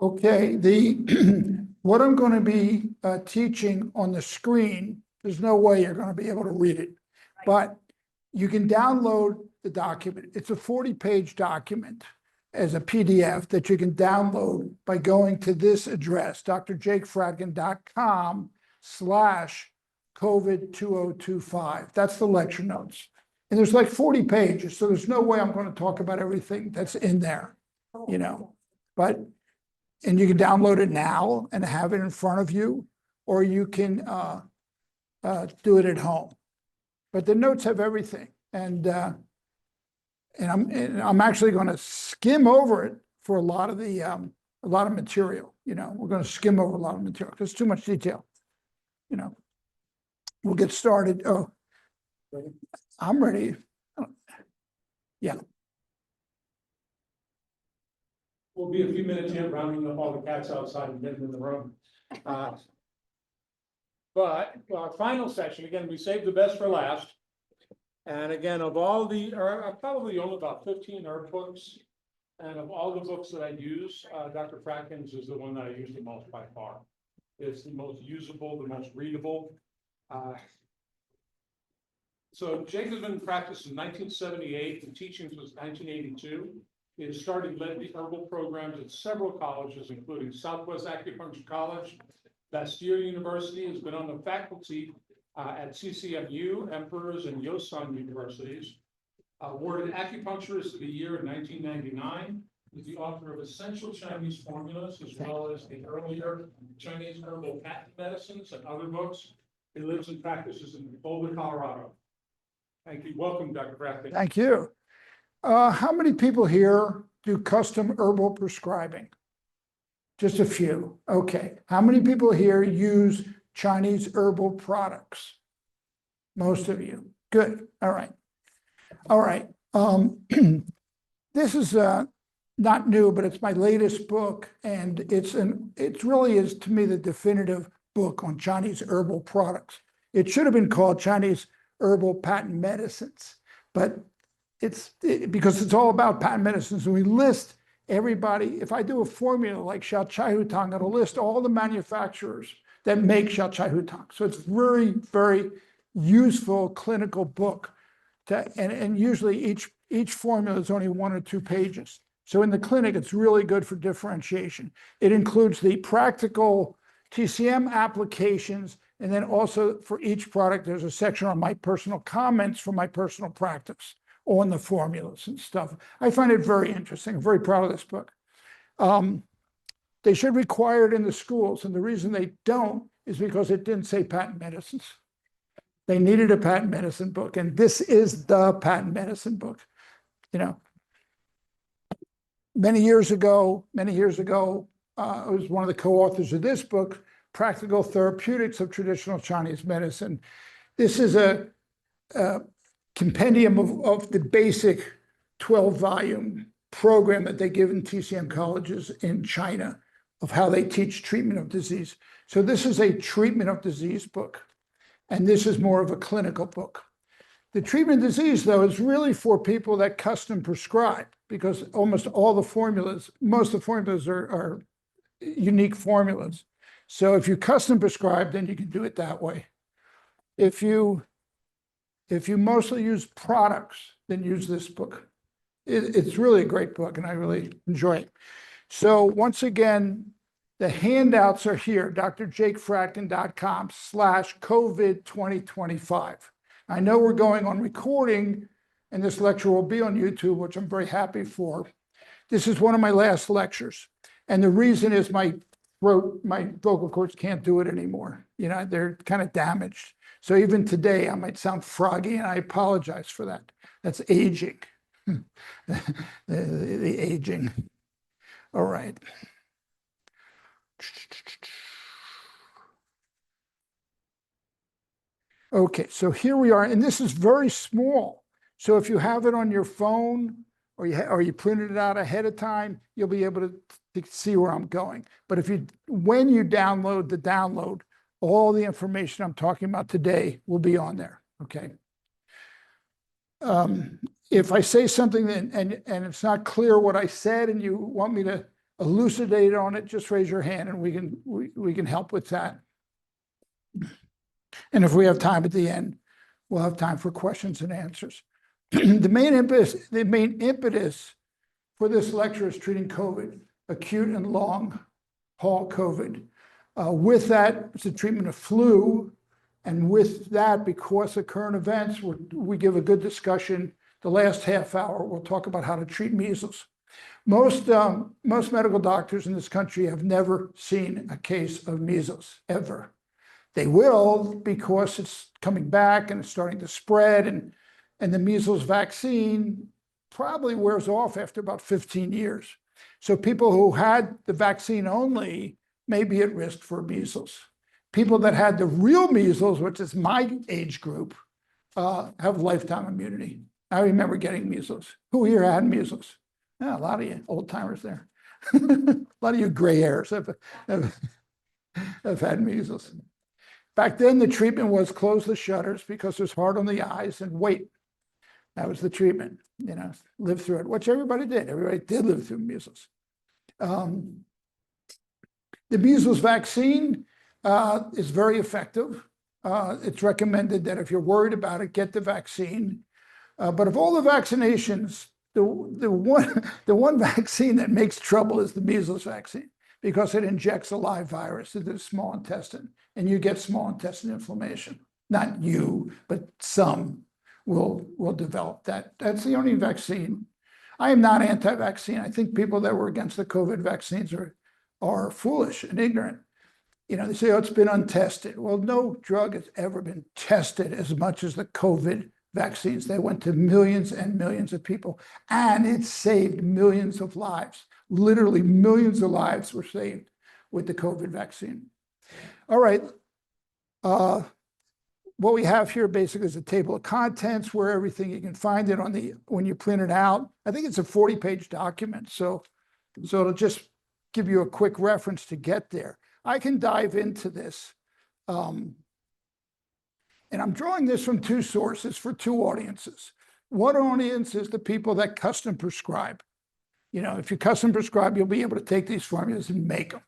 Okay, what I'm going to be teaching on the screen, there's no way you're going to be able to read it, but you can download the document. It's a 40-page document as a PDF that you can download by going to this address, drjakefratkin.com/COVID2025. That's the lecture notes. And there's like 40 pages, so there's no way I'm going to talk about everything that's in there, you know, and you can download it now and have it in front of you, or you can do it at home. But the notes have everything, and I'm actually going to skim over it for a lot of material. You know, we're going to skim over a lot of material because it's too much detail. You know, we'll get started. Oh, I'm ready. Yeah. We'll be a few minutes yet, rounding up all the cats outside and getting in the room. But our final session, again, we saved the best for last. And again, of all the, or I probably own about 15 herb books. And of all the books that I use, Dr. Fratkin's is the one that I use the most by far. It's the most usable, the most readable. So Jake has been in practice in 1978, and teaching was 1982. He has led the herbal programs at several colleges, including Southwest Acupuncture College, Bastyr University, has been on the faculty at CCMU, Emperor's, and Yosan universities. Awarded Acupuncturist of the Year in 1999. He's the author of Essential Chinese Formulas, as well as the earlier Chinese Herbal Patent Medicines and other books. He lives and practices in Boulder, Colorado. Thank you. Welcome, Dr. Fratkin. Thank you. How many people here do custom herbal prescribing? Just a few. Okay. How many people here use Chinese herbal products? Most of you. Good. All right. All right. This is not new, but it's my latest book, and it really is, to me, the definitive book on Chinese herbal products. It should have been called Chinese Herbal Patent Medicines, but because it's all about patent medicines, and we list everybody. If I do a formula like Xiao Chai Hu Tang, it'll list all the manufacturers that make Xiao Chai Hu Tang. So it's very, very useful clinical book. And usually each formula is only 1 or 2 pages. So in the clinic, it's really good for differentiation. It includes the practical TCM applications, and then also for each product, there's a section on my personal comments from my personal practice on the formulas and stuff. I find it very interesting. I'm very proud of this book. They should require it in the schools, and the reason they don't is because it didn't say patent medicines. They needed a patent medicine book, and this is the patent medicine book. You know, many years ago, I was one of the co-authors of this book, Practical Therapeutics of Traditional Chinese Medicine. This is a compendium of the basic 12-volume program that they give in TCM colleges in China of how they teach treatment of disease. So this is a treatment of disease book, and this is more of a clinical book. The treatment of disease, though, is really for people that custom prescribe, because almost all the formulas, most of the formulas are unique formulas. So if you custom prescribe, then you can do it that way. If you mostly use products, then use this book. It's really a great book, and I really enjoy it. So once again, the handouts are here, drjakefratkin.com/COVID2025. I know we're going on recording, and this lecture will be on YouTube, which I'm very happy for. This is one of my last lectures, and the reason is my vocal cords can't do it anymore. You know, they're kind of damaged. So even today, I might sound froggy, and I apologize for that. That's aging. the aging. All right. Okay, so here we are, and this is very small. So if you have it on your phone or you printed it out ahead of time, you'll be able to see where I'm going. But when you download the download, all the information I'm talking about today will be on there, okay? if I say something and it's not clear what I said and you want me to elucidate on it, just raise your hand and we can help with that. And if we have time at the end, we'll have time for questions and answers. The main impetus for this lecture is treating COVID, acute and long haul COVID. With that, it's a treatment of flu. And with that, because of current events, we give a good discussion. The last half hour, we'll talk about how to treat measles. Most medical doctors in this country have never seen a case of measles, ever. They will, because it's coming back and it's starting to spread, and the measles vaccine probably wears off after about 15 years. So people who had the vaccine only may be at risk for measles. People that had the real measles, which is my age group, have lifetime immunity. I remember getting measles. Who here had measles? Yeah, a lot of you old timers there. A lot of you gray hairs have had measles. Back then, the treatment was close the shutters because it was hard on the eyes and wait. That was the treatment, live through it, which everybody did. Everybody did live through measles. The measles vaccine is very effective. It's recommended that if you're worried about it, get the vaccine. But of all the vaccinations, the one vaccine that makes trouble is the measles vaccine, because it injects a live virus into the small intestine, and you get small intestine inflammation. Not you, but some will develop that. That's the only vaccine. I am not anti-vaccine. I think people that were against the COVID vaccines are foolish and ignorant. They say, oh, it's been untested. Well, no drug has ever been tested as much as the COVID vaccines. They went to millions and millions of people, and it saved millions of lives. Literally millions of lives were saved with the COVID vaccine. All right. What we have here basically is a table of contents where everything, you can find it when you print it out. I think it's a 40-page document. So it'll just give you a quick reference to get there. I can dive into this. And I'm drawing this from two sources for two audiences. One audience is the people that custom prescribe. If you custom prescribe, you'll be able to take these formulas and make them.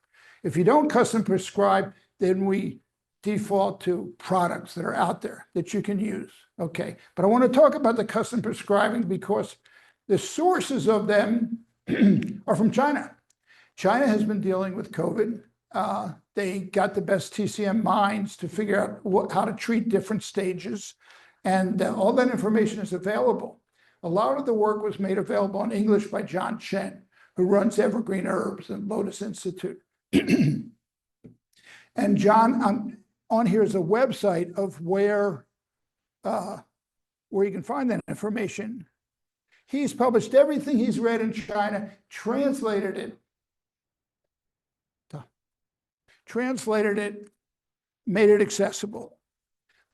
If you don't custom prescribe, then we default to products that are out there that you can use. Okay, but I want to talk about the custom prescribing because the sources of them are from China. China has been dealing with COVID. They got the best TCM minds to figure out how to treat different stages. And all that information is available. A lot of the work was made available in English by John Chen, who runs Evergreen Herbs and Lotus Institute. And John, on here is a website of where you can find that information. He's published everything he's read in China, translated it, made it accessible.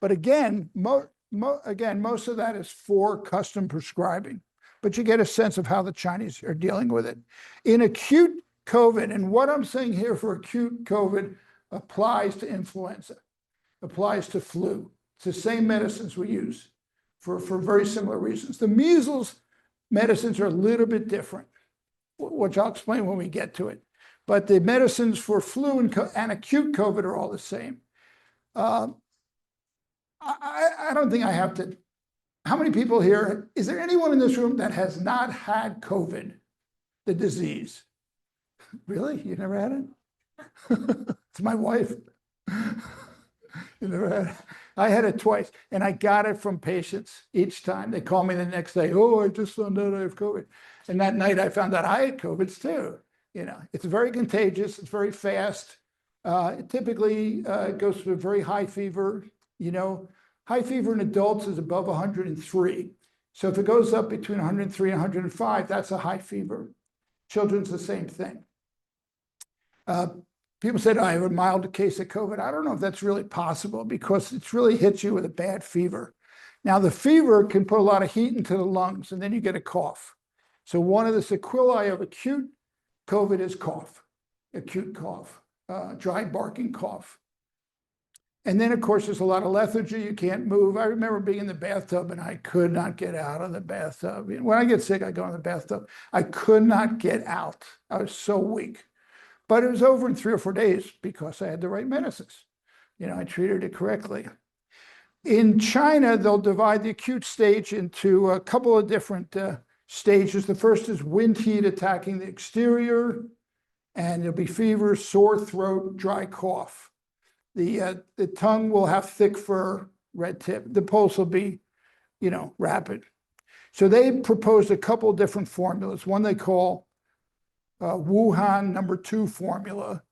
But again, most of that is for custom prescribing, but you get a sense of how the Chinese are dealing with it. In acute COVID, and what I'm saying here for acute COVID applies to influenza, applies to flu. It's the same medicines we use for very similar reasons. The measles medicines are a little bit different, which I'll explain when we get to it. But the medicines for flu and acute COVID are all the same. I don't think I have to. How many people here, is there anyone in this room that has not had COVID, the disease? Really? You never had it? It's my wife. You never had it? I had it twice, and I got it from patients each time. They call me the next day, oh, I just found out I have COVID. And that night I found out I had COVID too. It's very contagious, it's very fast. It typically goes to a very high fever. High fever in adults is above 103. So if it goes up between 103 and 105, that's a high fever. Children's the same thing. People said, I have a mild case of COVID. I don't know if that's really possible because it's really hits you with a bad fever. Now, the fever can put a lot of heat into the lungs, and then you get a cough. So one of the sequelae of acute COVID is cough, acute cough, dry barking cough. And then, of course, there's a lot of lethargy. You can't move. I remember being in the bathtub and I could not get out of the bathtub. When I get sick, I go in the bathtub. I could not get out. I was so weak. But it was over in 3 or 4 days because I had the right medicines. I treated it correctly. In China, they'll divide the acute stage into a couple of different stages. The first is wind heat attacking the exterior, and there'll be fever, sore throat, dry cough. The tongue will have thick fur, red tip. The pulse will be, rapid. So they proposed a couple different formulas. One they call Wuhan #2 formula.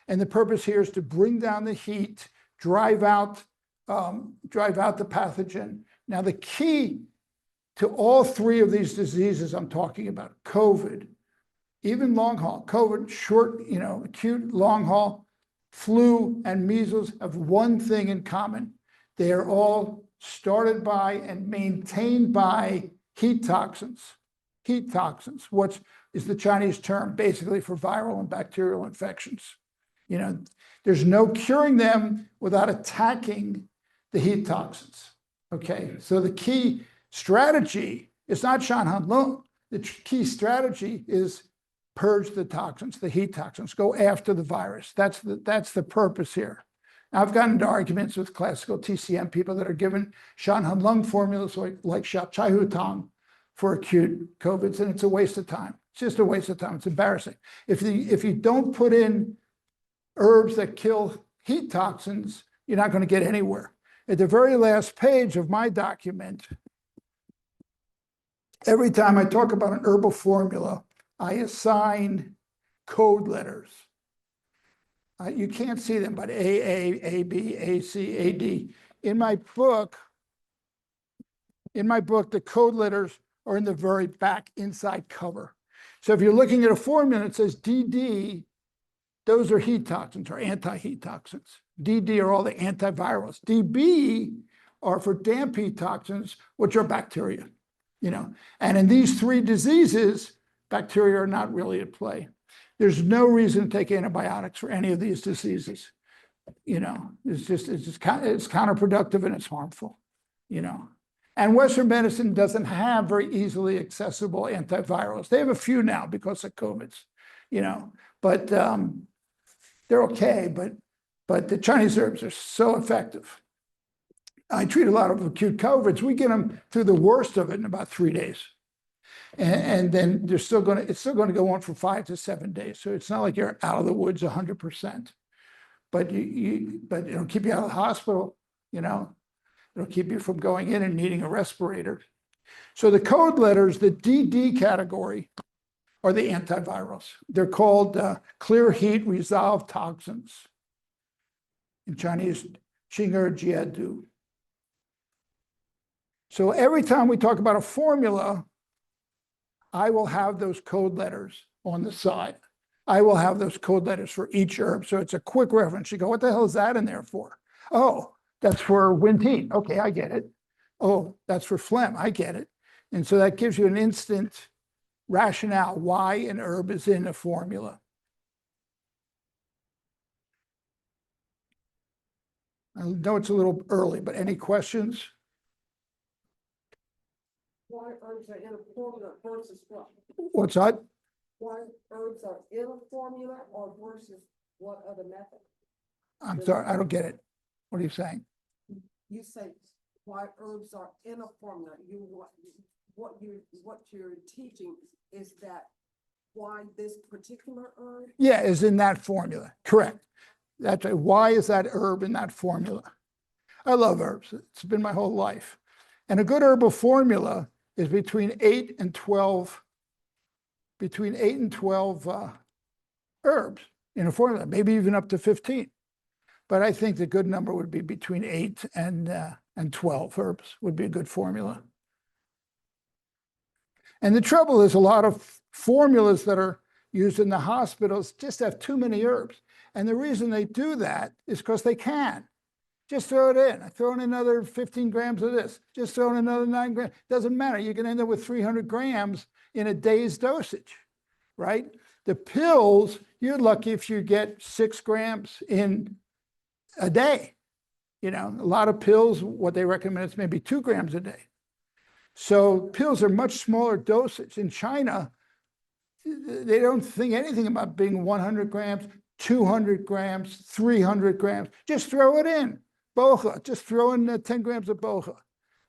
And the purpose here is to bring down the heat, drive out the pathogen. Now, the key to all 3 of these diseases I'm talking about, COVID, even long haul, COVID, short, acute, long haul, flu, and measles have one thing in common. They are all started by and maintained by heat toxins. Heat toxins, what is the Chinese term basically for viral and bacterial infections. There's no curing them without attacking the heat toxins. Okay, so the key strategy is not Shan Han Lung. The key strategy is purge the toxins, the heat toxins, go after the virus. That's the purpose here. Now, I've gotten into arguments with classical TCM people that are given Shan Han Lung formulas like Xia Chai Hu Tong for acute COVID, and it's a waste of time. It's just a waste of time. It's embarrassing. If you don't put in herbs that kill heat toxins, you're not going to get anywhere. At the very last page of my document, every time I talk about an herbal formula, I assign code letters. You can't see them, but AA, AB, AC, AD. In my book, the code letters are in the very back inside cover. So if you're looking at a formula that says DD, those are heat toxins or anti-heat toxins. DD are all the antivirals. DB are for damp heat toxins, which are bacteria. And in these 3 diseases, bacteria are not really at play. There's no reason to take antibiotics for any of these diseases. It's counterproductive and it's harmful. And Western medicine doesn't have very easily accessible antivirals. They have a few now because of COVIDs, but they're okay. But the Chinese herbs are so effective. I treat a lot of acute COVIDs. We get them through the worst of it in about 3 days. And then it's still going to go on for 5 to 7 days. So it's not like you're out of the woods 100%. But it'll keep you out of the hospital, It'll keep you from going in and needing a respirator. So the code letters, the DD category, are the antivirals. They're called clear heat resolved toxins. In Chinese, Qing'er Jiadu. So every time we talk about a formula, I will have those code letters on the side. I will have those code letters for each herb. So it's a quick reference. You go, what the hell is that in there for? Oh, that's for wind heat. Okay, I get it. Oh, that's for phlegm. I get it. And so that gives you an instant rationale why an herb is in a formula. I know it's a little early, but any questions? Why herbs are in a formula versus what? What's that? Why herbs are in a formula or versus what other method? I'm sorry, I don't get it. What are you saying? You say why herbs are in a formula. What you're teaching is that why this particular herb? Yeah, is in that formula. Correct. That's right. Why is that herb in that formula? I love herbs. It's been my whole life. And a good herbal formula is between 8 and 12 herbs in a formula, maybe even up to 15. But I think the good number would be between 8 and 12 herbs would be a good formula. And the trouble is a lot of formulas that are used in the hospitals just have too many herbs. And the reason they do that is because they can. Just throw it in. I throw in another 15 grams of this. Just throw in another 9 grams. Doesn't matter. You can end up with 300 grams in a day's dosage, right? The pills, you're lucky if you get 6 grams in a day. You know, a lot of pills, what they recommend is maybe 2 grams a day. So pills are much smaller dosage. In China, they don't think anything about being 100 grams, 200 grams, 300 grams. Just throw it in. Bocha, just throw in 10 grams of bocha.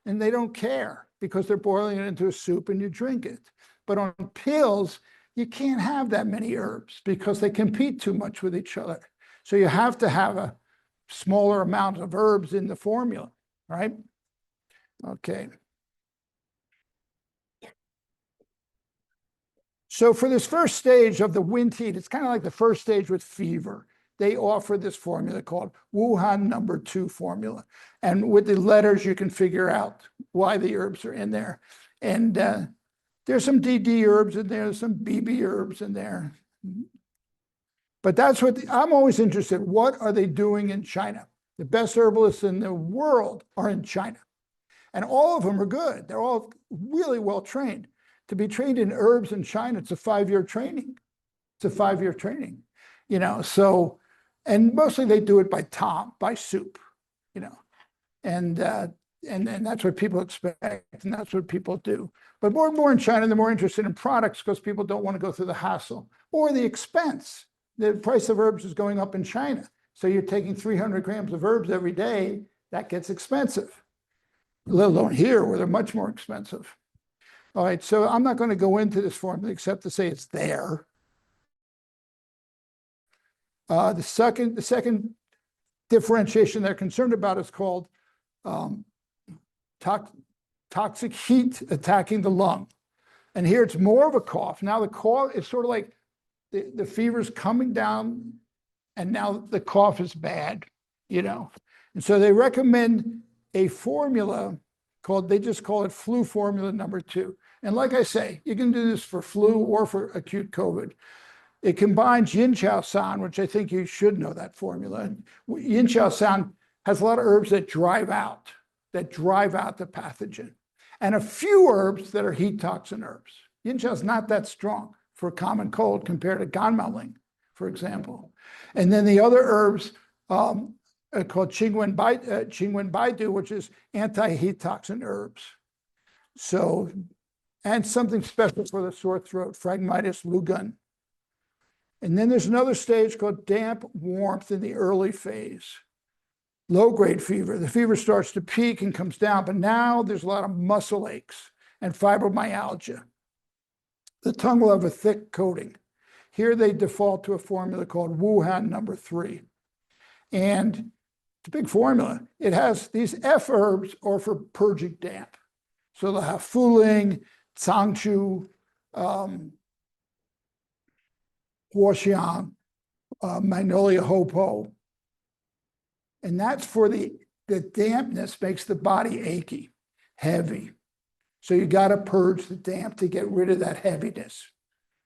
And they don't care because they're boiling it into a soup and you drink it. But on pills, you can't have that many herbs because they compete too much with each other. So you have to have a smaller amount of herbs in the formula, right? Okay. So for this first stage of the wind heat, it's kind of like the first stage with fever. They offer this formula called Wuhan #2 formula. And with the letters, you can figure out why the herbs are in there. And there's some DD herbs in there, some BB herbs in there. But that's what I'm always interested. What are they doing in China? The best herbalists in the world are in China. And all of them are good. They're all really well trained. To be trained in herbs in China, it's a 5-year training. It's a 5-year training, you know. So, and mostly they do it by soup, you know, and that's what people expect, and that's what people do. But more and more in China, they're more interested in products because people don't want to go through the hassle or the expense. The price of herbs is going up in China, so you're taking 300 grams of herbs every day. That gets expensive. Let alone here, where they're much more expensive. All right, so I'm not going to go into this formula except to say it's there. The second differentiation they're concerned about is called toxic heat attacking the lung. And here it's more of a cough. Now the cough is sort of like the fever's coming down, and now the cough is bad, you know. And so they recommend a formula called, they just call it flu formula #2. And like I say, you can do this for flu or for acute COVID. It combines yin chow san, which I think you should know that formula. Yin chow san has a lot of herbs that drive out the pathogen, and a few herbs that are heat toxin herbs. Yin chow is not that strong for a common cold compared to ganmaling, for example. And then the other herbs called Qingwen Baidu, which is anti-heat toxin herbs. So, and something special for the sore throat, Phragmitis lugun. And then there's another stage called damp warmth in the early phase. Low-grade fever. The fever starts to peak and comes down, but now there's a lot of muscle aches and fibromyalgia. The tongue will have a thick coating. Here they default to a formula called Wuhan #3. And it's a big formula. It has these F herbs are for purging damp. So they'll have Fuling, Zangchu, Huoxiang, Magnolia Hopo. And that's for the dampness makes the body achy, heavy. So you got to purge the damp to get rid of that heaviness.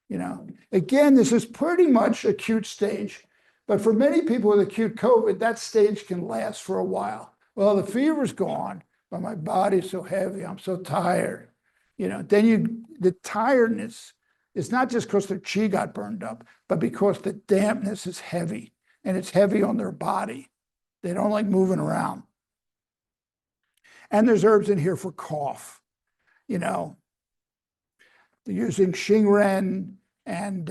You know, again, this is pretty much acute stage, but for many people with acute COVID, that stage can last for a while. Well, the fever's gone, but my body's so heavy, I'm so tired. You know, then the tiredness is not just because their chi got burned up, but because the dampness is heavy, and it's heavy on their body. They don't like moving around. And there's herbs in here for cough. You know, they're using Xingren and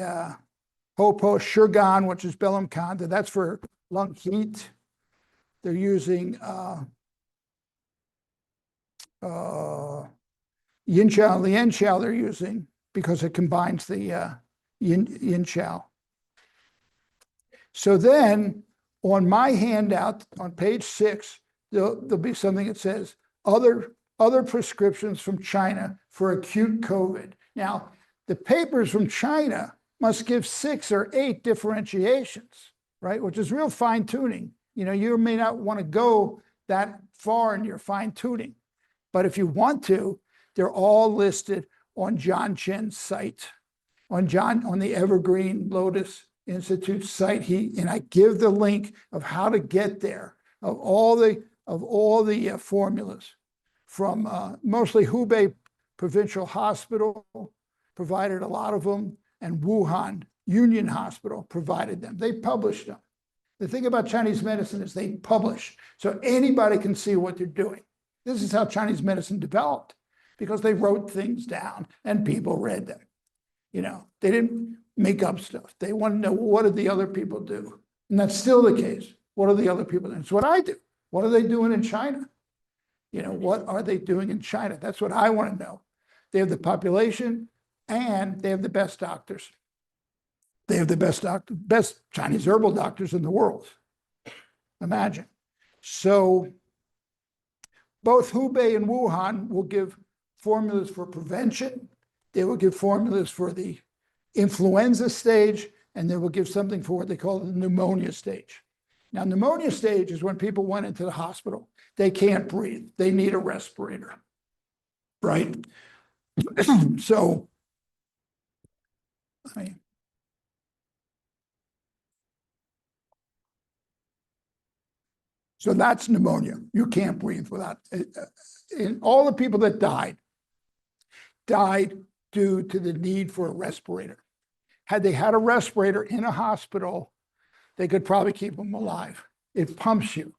Hopo, Shurgan, which is Bellum Kanda. That's for lung heat. They're using Yin Chow, Lian Chow they're using because it combines the Yin Chow. So then on my handout on page 6, there'll be something that says other prescriptions from China for acute COVID. Now, the papers from China must give 6 or 8 differentiations, right? Which is real fine tuning. You know, you may not want to go that far in your fine tuning, but if you want to, they're all listed on John Chen's site, on the Evergreen Lotus Institute site. And I give the link of how to get there, of all the formulas from mostly Hubei Provincial Hospital provided a lot of them, and Wuhan Union Hospital provided them. They published them. The thing about Chinese medicine is they publish, so anybody can see what they're doing. This is how Chinese medicine developed, because they wrote things down and people read them. You know, they didn't make up stuff. They want to know, what did the other people do? And that's still the case. What are the other people doing? It's what I do. What are they doing in China? You know, what are they doing in China? That's what I want to know. They have the population and they have the best doctors. They have the best Chinese herbal doctors in the world. Imagine. So both Hubei and Wuhan will give formulas for prevention. They will give formulas for the influenza stage, and they will give something for what they call the pneumonia stage. Now, pneumonia stage is when people went into the hospital. They can't breathe. They need a respirator, right? So, I mean, so that's pneumonia. You can't breathe without and all the people that died due to the need for a respirator. Had they had a respirator in a hospital, they could probably keep them alive. It pumps you.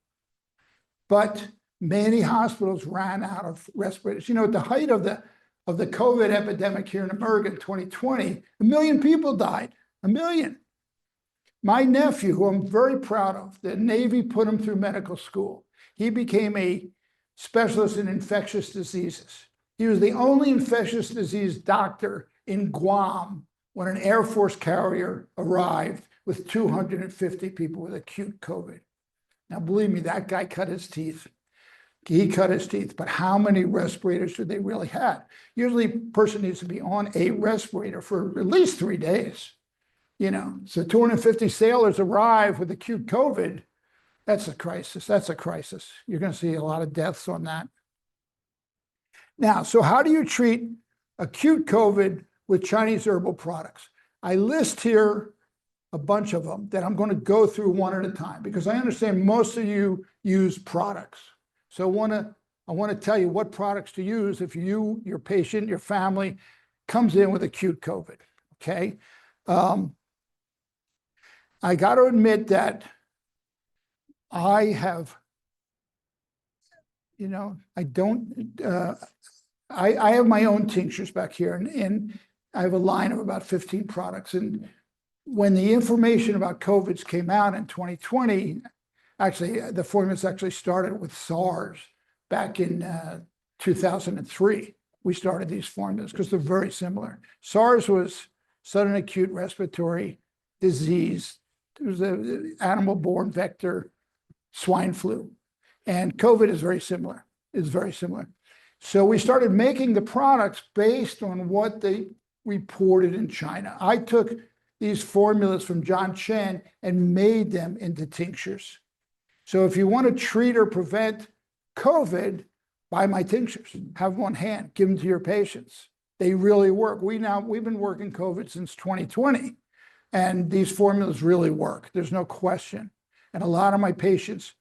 But many hospitals ran out of respirators. You know, at the height of the COVID epidemic here in America in 2020, 1 million people died. 1 million. My nephew, who I'm very proud of, the Navy put him through medical school. He became a specialist in infectious diseases. He was the only infectious disease doctor in Guam when an Air Force carrier arrived with 250 people with acute COVID. Now, believe me, that guy cut his teeth. He cut his teeth, but how many respirators do they really have? Usually a person needs to be on a respirator for at least 3 days. You know, so 250 sailors arrive with acute COVID. That's a crisis. That's a crisis. You're going to see a lot of deaths on that. Now, so how do you treat acute COVID with Chinese herbal products? I list here a bunch of them that I'm going to go through one at a time, because I understand most of you use products. So I want to tell you what products to use if you, your patient, your family comes in with acute COVID, okay? I got to admit that I have, you know, I don't, I have my own tinctures back here, and I have a line of about 15 products. And when the information about COVIDs came out in 2020, actually, the formulas actually started with SARS back in 2003. We started these formulas because they're very similar. SARS was sudden acute respiratory disease. It was an animal-borne vector swine flu. And COVID is very similar. It's very similar. So we started making the products based on what they reported in China. I took these formulas from John Chen and made them into tinctures. So if you want to treat or prevent COVID, buy my tinctures. Have them on hand. Give them to your patients. They really work. We've been working COVID since 2020. And these formulas really work. There's no question. And a lot of my patients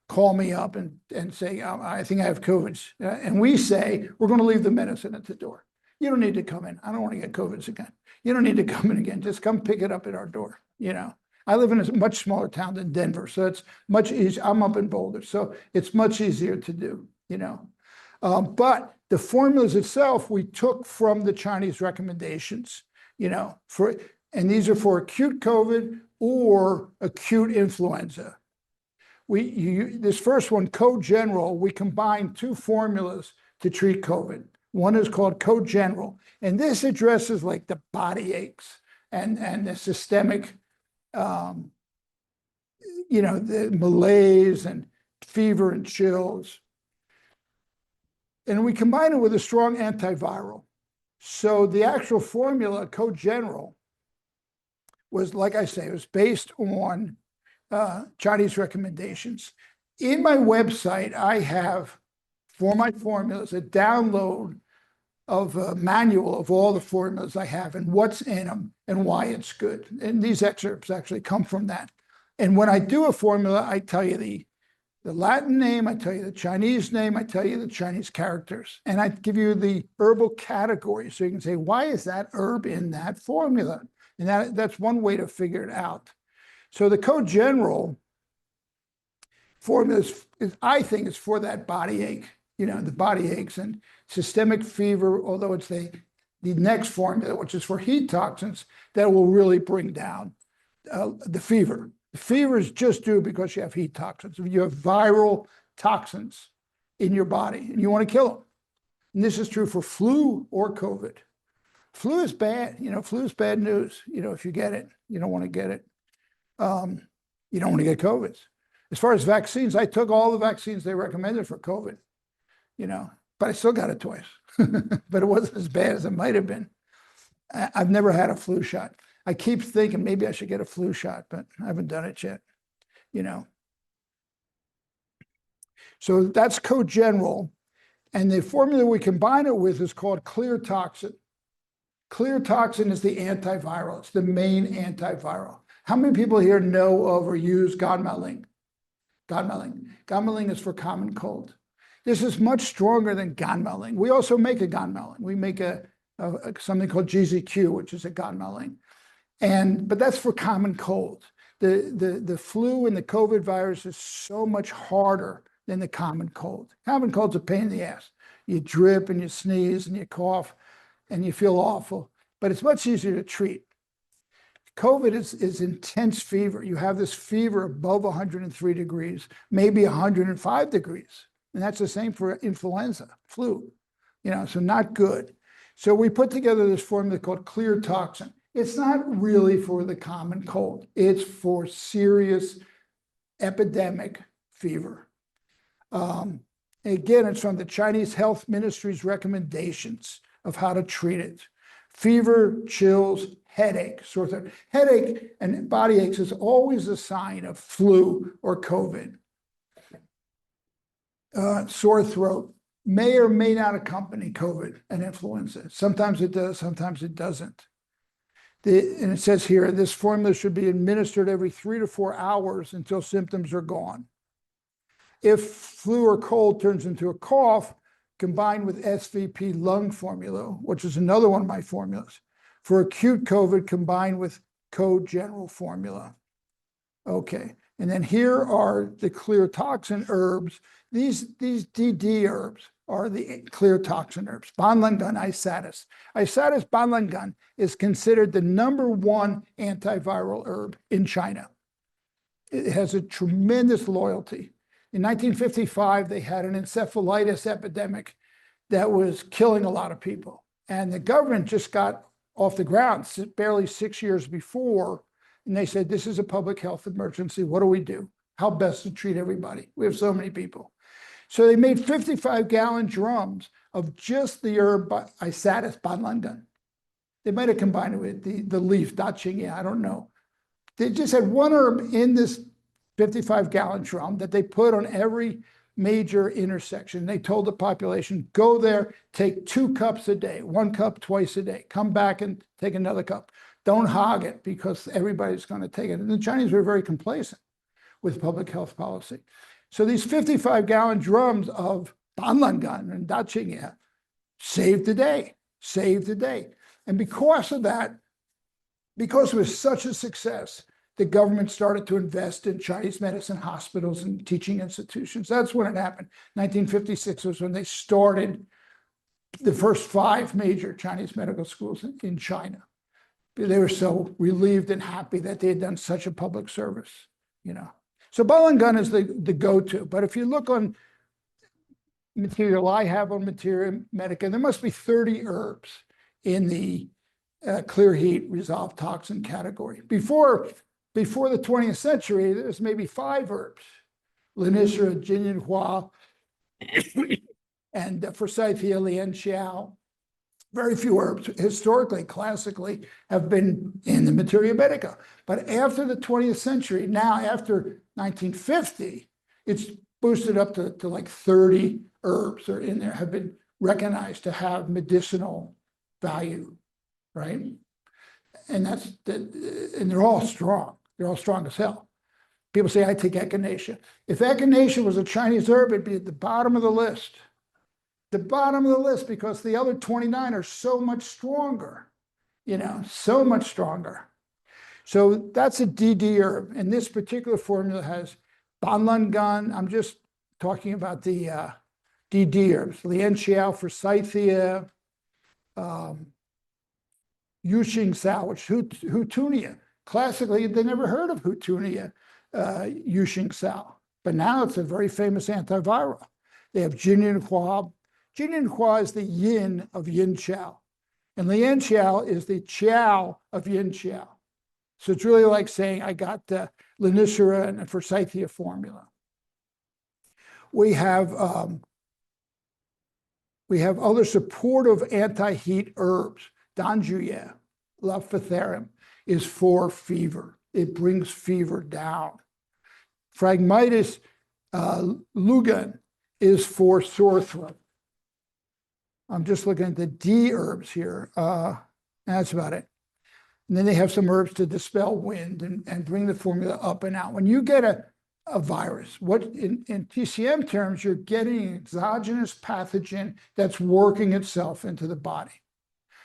call me up and say, I think I have COVID. And we say, we're going to leave the medicine at the door. You don't need to come in. I don't want to get COVID again. You don't need to come in again. Just come pick it up at our door. You know, I live in a much smaller town than Denver. So it's much easier. I'm up in Boulder. So it's much easier to do, you know. But the formulas itself, we took from the Chinese recommendations, you know, and these are for acute COVID or acute influenza. This first one, Co-General, we combined 2 formulas to treat COVID. One is called Co-General, and this addresses like the body aches and the systemic, you know, the malaise and fever and chills. And we combine it with a strong antiviral. So the actual formula, Co-General, was, like I say, it was based on Chinese recommendations. In my website, I have, for my formulas, a download of a manual of all the formulas I have and what's in them and why it's good. And these excerpts actually come from that. And when I do a formula, I tell you the Latin name, I tell you the Chinese name, I tell you the Chinese characters, and I give you the herbal category so you can say, why is that herb in that formula? And that's one way to figure it out. So the Co-General formula I think is for that body ache, the body aches and systemic fever, although it's the next formula, which is for heat toxins, that will really bring down the fever. The fever is just due because you have heat toxins. You have viral toxins in your body and you want to kill them. And this is true for flu or COVID. Flu is bad, flu is bad news. If you get it, you don't want to get it. You don't want to get COVID. As far as vaccines, I took all the vaccines they recommended for COVID, but I still got it twice. But it wasn't as bad as it might have been. I've never had a flu shot. I keep thinking maybe I should get a flu shot, but I haven't done it yet, So that's code general. And the formula we combine it with is called clear toxin. Clear toxin is the antiviral. It's the main antiviral. How many people here know of or use Gonmaling? Gonmaling is for common cold. This is much stronger than Gonmaling. We also make a Gonmaling. We make something called GZQ, which is a Gonmaling. But that's for common cold. The flu and the COVID virus is so much harder than the common cold. Common cold's a pain in the ass. You drip and you sneeze and you cough and you feel awful, but it's much easier to treat. COVID is intense fever. You have this fever above 103 degrees, maybe 105 degrees. And that's the same for influenza, flu, so not good. So we put together this formula called clear toxin. It's not really for the common cold. It's for serious epidemic fever. Again, it's from the Chinese Health Ministry's recommendations of how to treat it. Fever, chills, headache, sore throat. Headache and body aches is always a sign of flu or COVID. Sore throat may or may not accompany COVID and influenza. Sometimes it does, sometimes it doesn't. And it says here, this formula should be administered every 3 to 4 hours until symptoms are gone. If flu or cold turns into a cough, combined with SVP lung formula, which is another one of my formulas. For acute COVID, combined with code general formula. Okay, and then here are the clear toxin herbs. These DD herbs are the clear toxin herbs. Banlangun, isatis. Isatis banlangun is considered the #1 antiviral herb in China. It has a tremendous loyalty. In 1955, they had an encephalitis epidemic that was killing a lot of people. And the government just got off the ground barely 6 years before. And they said, this is a public health emergency. What do we do? How best to treat everybody? We have so many people. So they made 55-gallon drums of just the herb isatis banlangun. They might have combined it with the leaf, daching, I don't know. They just had one herb in this 55-gallon drum that they put on every major intersection. They told the population, go there, take 2 cups a day, 1 cup twice a day, come back and take another cup. Don't hog it because everybody's going to take it. And the Chinese were very complacent with public health policy. So these 55-gallon drums of banlangun and daching saved the day, And because of that, because it was such a success, the government started to invest in Chinese medicine hospitals and teaching institutions. That's when it happened. 1956 was when they started the first 5 major Chinese medical schools in China. They were so relieved and happy that they had done such a public service, So banlangun is the go-to. But if you look on material I have on Materia Medica, there must be 30 herbs in the clear heat resolved toxin category. Before the 20th century, there's maybe 5 herbs: Linisra, Jinyinhua, and Forsythia lianxiao. Very few herbs, historically, classically, have been in the Materia Medica. But after the 20th century, now after 1950, it's boosted up to like 30 herbs are in there, have been recognized to have medicinal value, right? And and they're all strong. They're all strong as hell. People say, I take echinacea. If echinacea was a Chinese herb, it'd be at the bottom of the list. The bottom of the list, because the other 29 are so much stronger, so much stronger. So that's a DD herb. And this particular formula has Banlangan, I'm just talking about the DD herbs, Lianxiao, Forsythia, Yuxing Sao, which Hutunia. Classically, they never heard of Hutunia, Yuxing Sao, but now it's a very famous antiviral. They have Jinin Hua. Jinin Hua is the yin of Yin Qiao, and Lian Qiao is the Qiao of Yin Qiao. So it's really like saying I got the Linicera and Forsythia formula. We have other supportive anti-heat herbs. Danjuya, Laphotherum, is for fever. It brings fever down. Phragmitis lugan is for sore throat. I'm just looking at the D herbs here. That's about it. And then they have some herbs to dispel wind and bring the formula up and out. When you get a virus, what in TCM terms, you're getting an exogenous pathogen that's working itself into the body.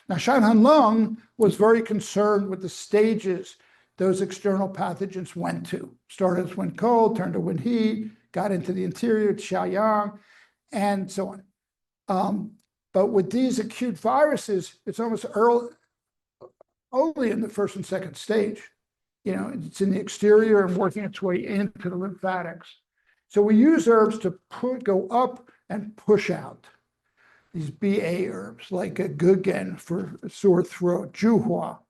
Now, Shanhan Lung was very concerned with the stages those external pathogens went to. Started as wind cold, turned to wind heat, got into the interior, Xiaoyang, and so on. But with these acute viruses, it's almost only in the first and second stage. You know, it's in the exterior and working its way into the lymphatics. So we use herbs to go up and push out. These BA herbs, like a Gugen for sore throat, Juhua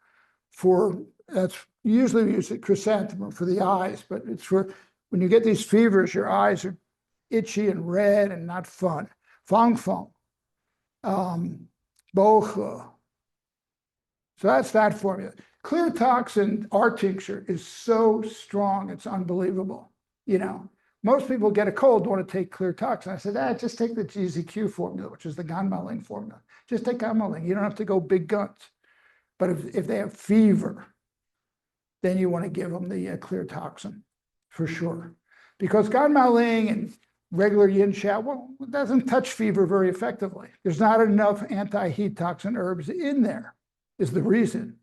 that's usually we use it chrysanthemum for the eyes, but it's for when you get these fevers, your eyes are itchy and red and not fun. Fang Feng, Bohe. So that's that formula. Clear toxin, our tincture is so strong, it's unbelievable. You know, most people get a cold, want to take clear toxin. I said, just take the GZQ formula, which is the Ganmaling formula. Just take Ganmaling. You don't have to go big guns. But if they have fever, then you want to give them the clear toxin for sure. Because Ganmaling and regular Yin Qiao, well, it doesn't touch fever very effectively. There's not enough anti-heat toxin herbs in there, is the reason.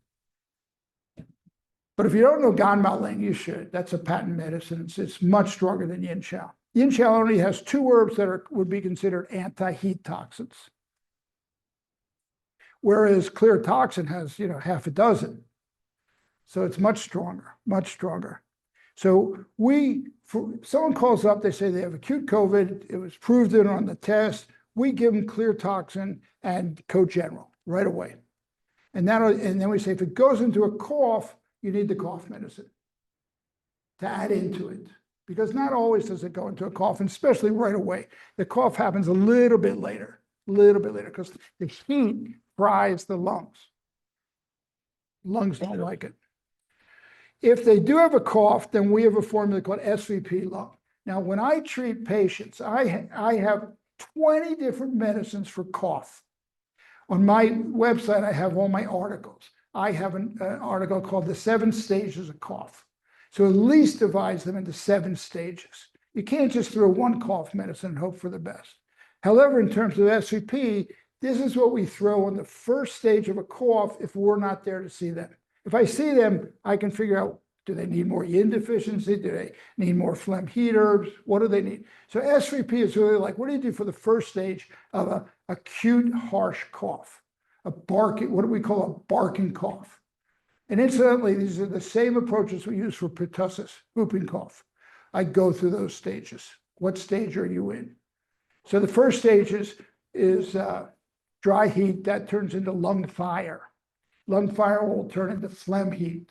But if you don't know Ganmaling, you should. That's a patent medicine. It's much stronger than Yin Qiao. Yin Qiao only has 2 herbs that would be considered anti-heat toxins, whereas clear toxin has, half a dozen. So it's much stronger, much stronger. So someone calls up, they say they have acute COVID, it was proved in on the test, we give them clear toxin and co-general right away. And then we say, if it goes into a cough, you need the cough medicine to add into it. Because not always does it go into a cough, and especially right away. The cough happens a little bit later, because the heat fries the lungs. Lungs don't like it. If they do have a cough, then we have a formula called SVP lung. Now, when I treat patients, I have 20 different medicines for cough. On my website, I have all my articles. I have an article called The 7 Stages of Cough. So at least divides them into 7 stages. You can't just throw one cough medicine and hope for the best. However, in terms of SVP, this is what we throw on the first stage of a cough if we're not there to see them. If I see them, I can figure out, do they need more yin deficiency? Do they need more phlegm heat herbs? What do they need? So SVP is really like, what do you do for the first stage of an acute harsh cough? What do we call a barking cough? And incidentally, these are the same approaches we use for pertussis, whooping cough. I go through those stages. What stage are you in? So the first stage is dry heat. That turns into lung fire. Lung fire will turn into phlegm heat.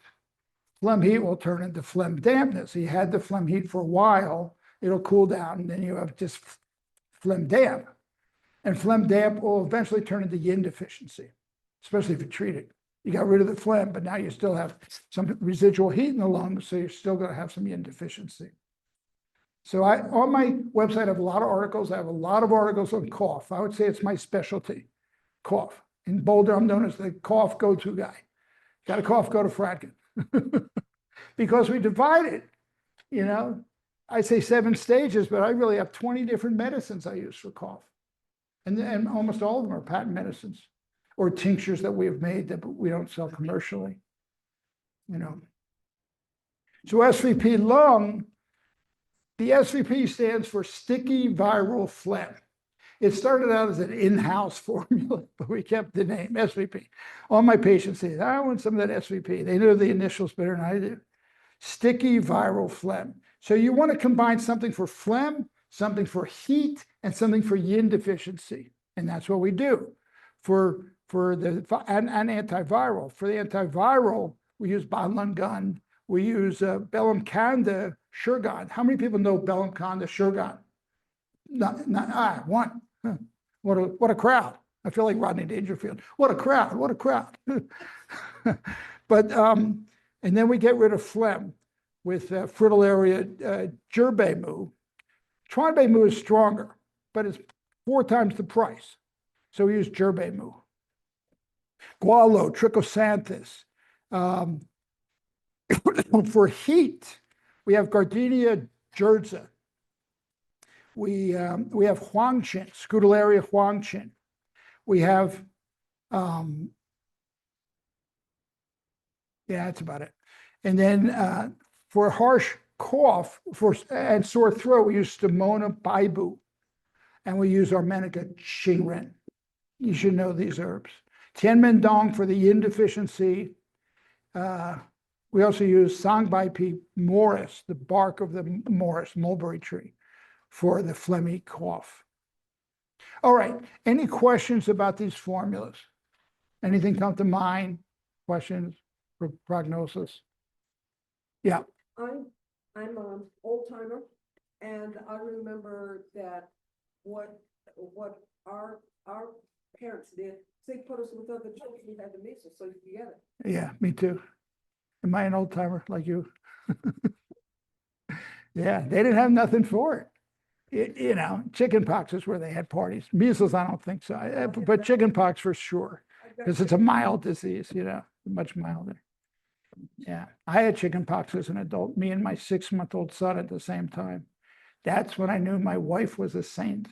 Phlegm heat will turn into phlegm dampness. You had the phlegm heat for a while, it'll cool down, and then you have just phlegm damp. And phlegm damp will eventually turn into yin deficiency, especially if you treat it. You got rid of the phlegm, but now you still have some residual heat in the lungs, so you're still going to have some yin deficiency. So on my website, I have a lot of articles. I have a lot of articles on cough. I would say it's my specialty, cough. In Boulder, I'm known as the cough go-to guy. Got a cough, go to Fratkin. Because we divide it, I say 7 stages, but I really have 20 different medicines I use for cough. And almost all of them are patent medicines or tinctures that we have made that we don't sell The SVP stands for sticky viral phlegm. It started out as an in-house formula, but we kept the name SVP. All my patients say, I want some of that SVP. They know the initials better than I do. Sticky viral phlegm. So you want to combine something for phlegm, something for heat, and something for yin deficiency. And that's what we do for the and antiviral. For the antiviral, we use Bonlungun. We use Bellum Kanda Shurgon. How many people know Bellum Kanda Shurgon? One. Huh. What a crowd. I feel like Rodney Dangerfield. What a crowd. What a crowd. But and then we get rid of phlegm with Fritillaria Gerbemu. Tronbemu is stronger, but it's 4 times the price. So we use Gerbemu. Gualo, Trichosanthus. For heat, we have Gardenia Jerza. We have Huangqin, Scutellaria Huangqin. We have, yeah, that's about it. And then for harsh cough and sore throat, we use Stomona Baibu, and we use Armenica Xingren. You should know these herbs. Tianmendong for the yin deficiency. We also use Sangbaipi Morris, the bark of the Morris mulberry tree, for the phlegmy cough. All right, any questions about these formulas? Anything come to mind? Questions for prognosis? Yeah. I'm an old timer, and I remember that what our parents did, they put us with other children who had the measles, so you can get it. Yeah, me too. Am I an old timer like you? Yeah, they didn't have nothing for it. You know, chicken pox is where they had parties. Measles, I don't think so, but chicken pox for sure, because it's a mild disease, you know, much milder. Yeah, I had chicken pox as an adult, me and my 6-month-old son at the same time. That's when I knew my wife was a saint.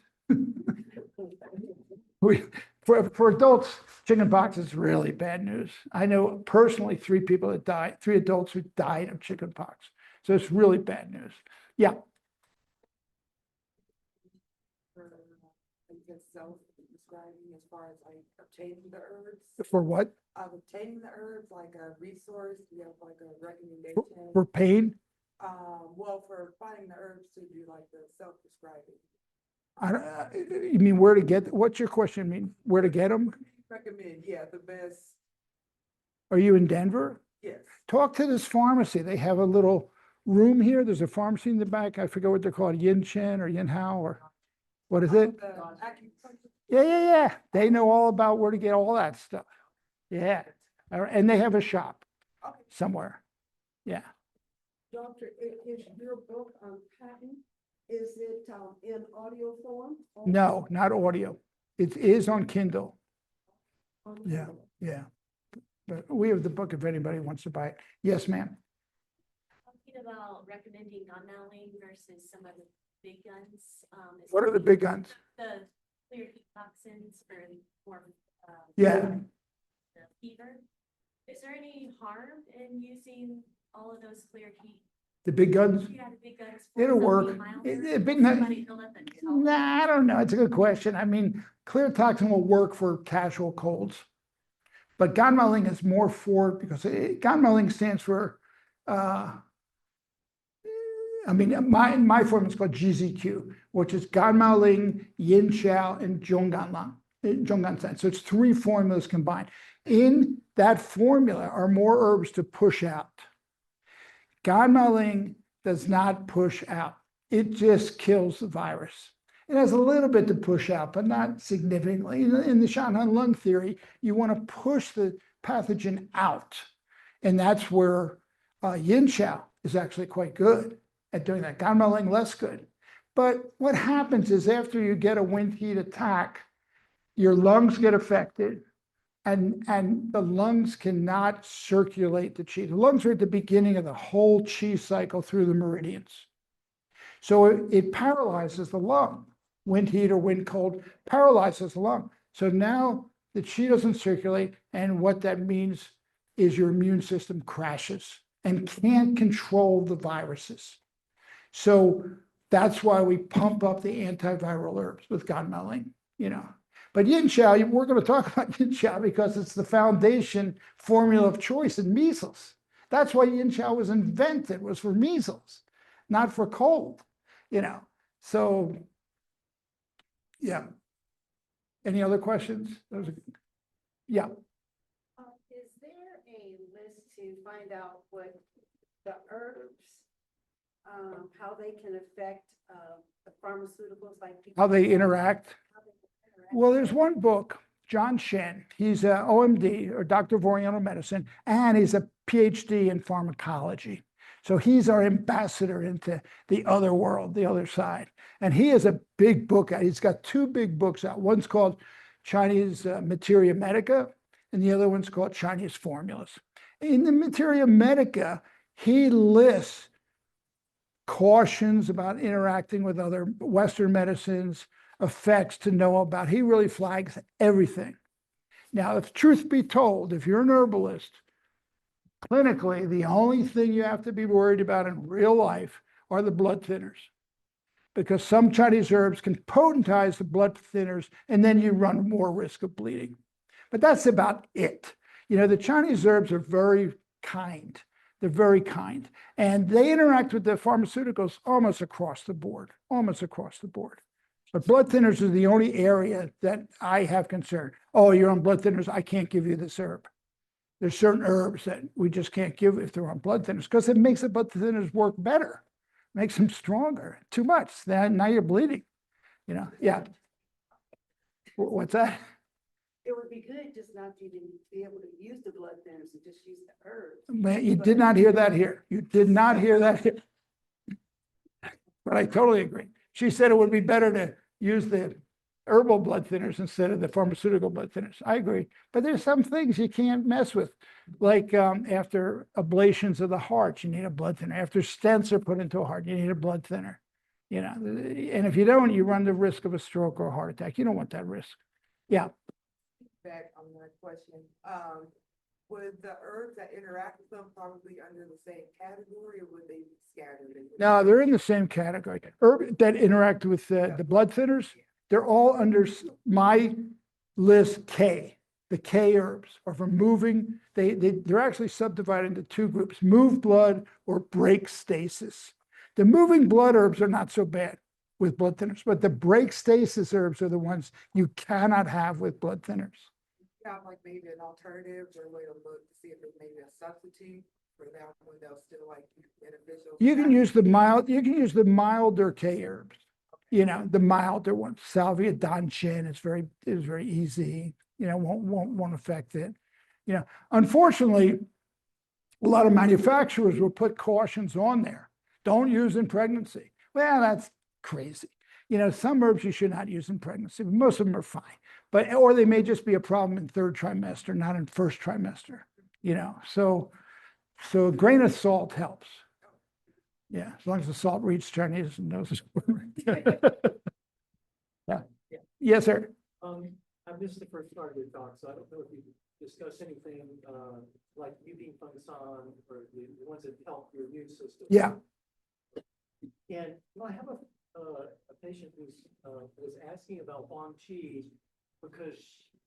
For adults, chicken pox is really bad news. I know personally 3 people that died, 3 adults who died of chicken pox. So it's really bad news. Yeah. Self-describing as far as like obtaining the herbs. For what? Obtaining the herbs, like a resource, you have like a recommendation. For pain? Well, for finding the herbs to do like the self-describing. You mean where to get, what's your question? I mean, where to get them? Recommend, yeah, the best. Are you in Denver? Yes. Talk to this pharmacy. They have a little room here. There's a pharmacy in the back. I forget what they're called, Yin Chen or Yin Hao or what is it? Acupuncture. Yeah. They know all about where to get all that stuff. Yeah. And they have a shop somewhere. Yeah. Doctor, is your book on patent? Is it in audio form? No, not audio. It is on Kindle. Yeah, yeah. But we have the book if anybody wants to buy it. Yes, ma'am. Talking about recommending gun-mounting versus some of the big guns. What are the big guns? The clear heat toxins for more, Yeah. the fever. Is there any harm in using all of those clear heat? The big guns? Yeah, the big guns. for It'll work. something milder? Big Somebody feel that that's helpful? Nah, I don't know. It's a good question. I mean, clear toxin will work for casual colds. But Ganmaling is more for, because Ganmaling stands for, I mean, my form is called GZQ, which is Ganmaling, Yin Xiao, and Zhonggansan. So it's 3 formulas combined. In that formula are more herbs to push out. Ganmaling does not push out. It just kills the virus. It has a little bit to push out, but not significantly. In the Shanhan lung theory, you want to push the pathogen out. And that's where Yin Xiao is actually quite good at doing that. Ganmaling less good. But what happens is after you get a wind heat attack, your lungs get affected. And the lungs cannot circulate the qi. The lungs are at the beginning of the whole qi cycle through the meridians. So it paralyzes the lung. Wind heat or wind cold paralyzes the lung. So now the qi doesn't circulate, and what that means is your immune system crashes and can't control the viruses. So That's why we pump up the antiviral herbs with gonmeline, you know. But yin chow, we're going to talk about yin chow because it's the foundation formula of choice in measles. That's why yin chow was invented, was for measles, not for cold, you know. So, yeah. Any other questions? Yeah. Is there a list to find out what the herbs, how they can affect the pharmaceuticals, like How they interact. how they can interact? Well, there's one book, John Shen. He's a OMD, or Doctor of Oriental Medicine, and he's a PhD in pharmacology. So he's our ambassador into the other world, the other side. And he has a big book out. He's got two big books out. One's called Chinese Materia Medica, and the other one's called Chinese Formulas. In the Materia Medica, he lists cautions about interacting with other Western medicines, effects to know about. He really flags everything. Now, if truth be told, if you're an herbalist, clinically, the only thing you have to be worried about in real life are the blood thinners, because some Chinese herbs can potentize the blood thinners, and then you run more risk of bleeding. But that's about it. You know, the Chinese herbs are very kind. They're very kind. And they interact with the pharmaceuticals almost across the board, almost across the board. But blood thinners is the only area that I have concern. Oh, you're on blood thinners, I can't give you this herb. There's certain herbs that we just can't give if they're on blood thinners, because it makes the blood thinners work better, makes them stronger. Too much, then now you're bleeding, you know. Yeah. What's that? It would be good just not to even be able to use the blood thinners and just use the herbs. Man, you did not hear that here. You did not hear that here. But I totally agree. She said it would be better to use the herbal blood thinners instead of the pharmaceutical blood thinners. I agree. But there's some things you can't mess with. Like after ablations of the heart, you need a blood thinner. After stents are put into a heart, you need a blood thinner. You know, and if you don't, you run the risk of a stroke or a heart attack. You don't want that risk. Yeah. Back on that question, would the herbs that interact with them probably under the same category, or would they be scattered? No, they're in the same category. Herb that interact with the blood thinners, they're all under my list K. The K herbs are for moving. They're actually subdivided into two groups: move blood or break stasis. The moving blood herbs are not so bad with blood thinners, but the break stasis herbs are the ones you cannot have with blood thinners. Got like maybe an alternative or a way to look to see if it's maybe a substitute for that one they'll still like beneficial. You can use the mild, you can use the milder K herbs, you know, the milder ones. Salvia danchin is very easy, you know, won't affect it. You know, unfortunately, a lot of manufacturers will put cautions on there. Don't use in pregnancy. Well, that's crazy. You know, some herbs you should not use in pregnancy, but most of them are fine. But, or they may just be a problem in third trimester, not in first trimester, you know. So a grain of salt helps. Yeah, as long as the salt reads Chinese and knows. Yeah. Yes, sir. I missed the first part of your talk, so I don't know if you discussed anything like UV function or the ones that help your immune system. Yeah. And I have a patient who's was asking about Huang Qi because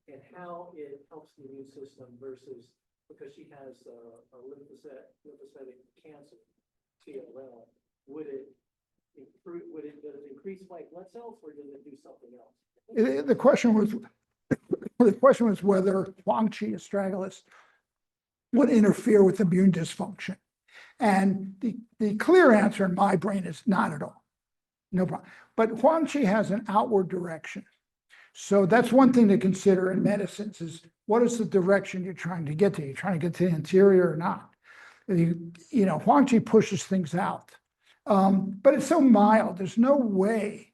and how it helps the immune system versus because she has a lymphocytic cancer, CLL. Would it improve? Does it increase white blood cells, or does it do something else? The question was whether Huang Qi astragalus would interfere with immune dysfunction. And the clear answer in my brain is not at all. No problem. But Huang Qi has an outward direction. So that's one thing to consider in medicines is what is the direction you're trying to get to? You're trying to get to the interior or not? You know, Huang Qi pushes things out. But it's so mild. There's no way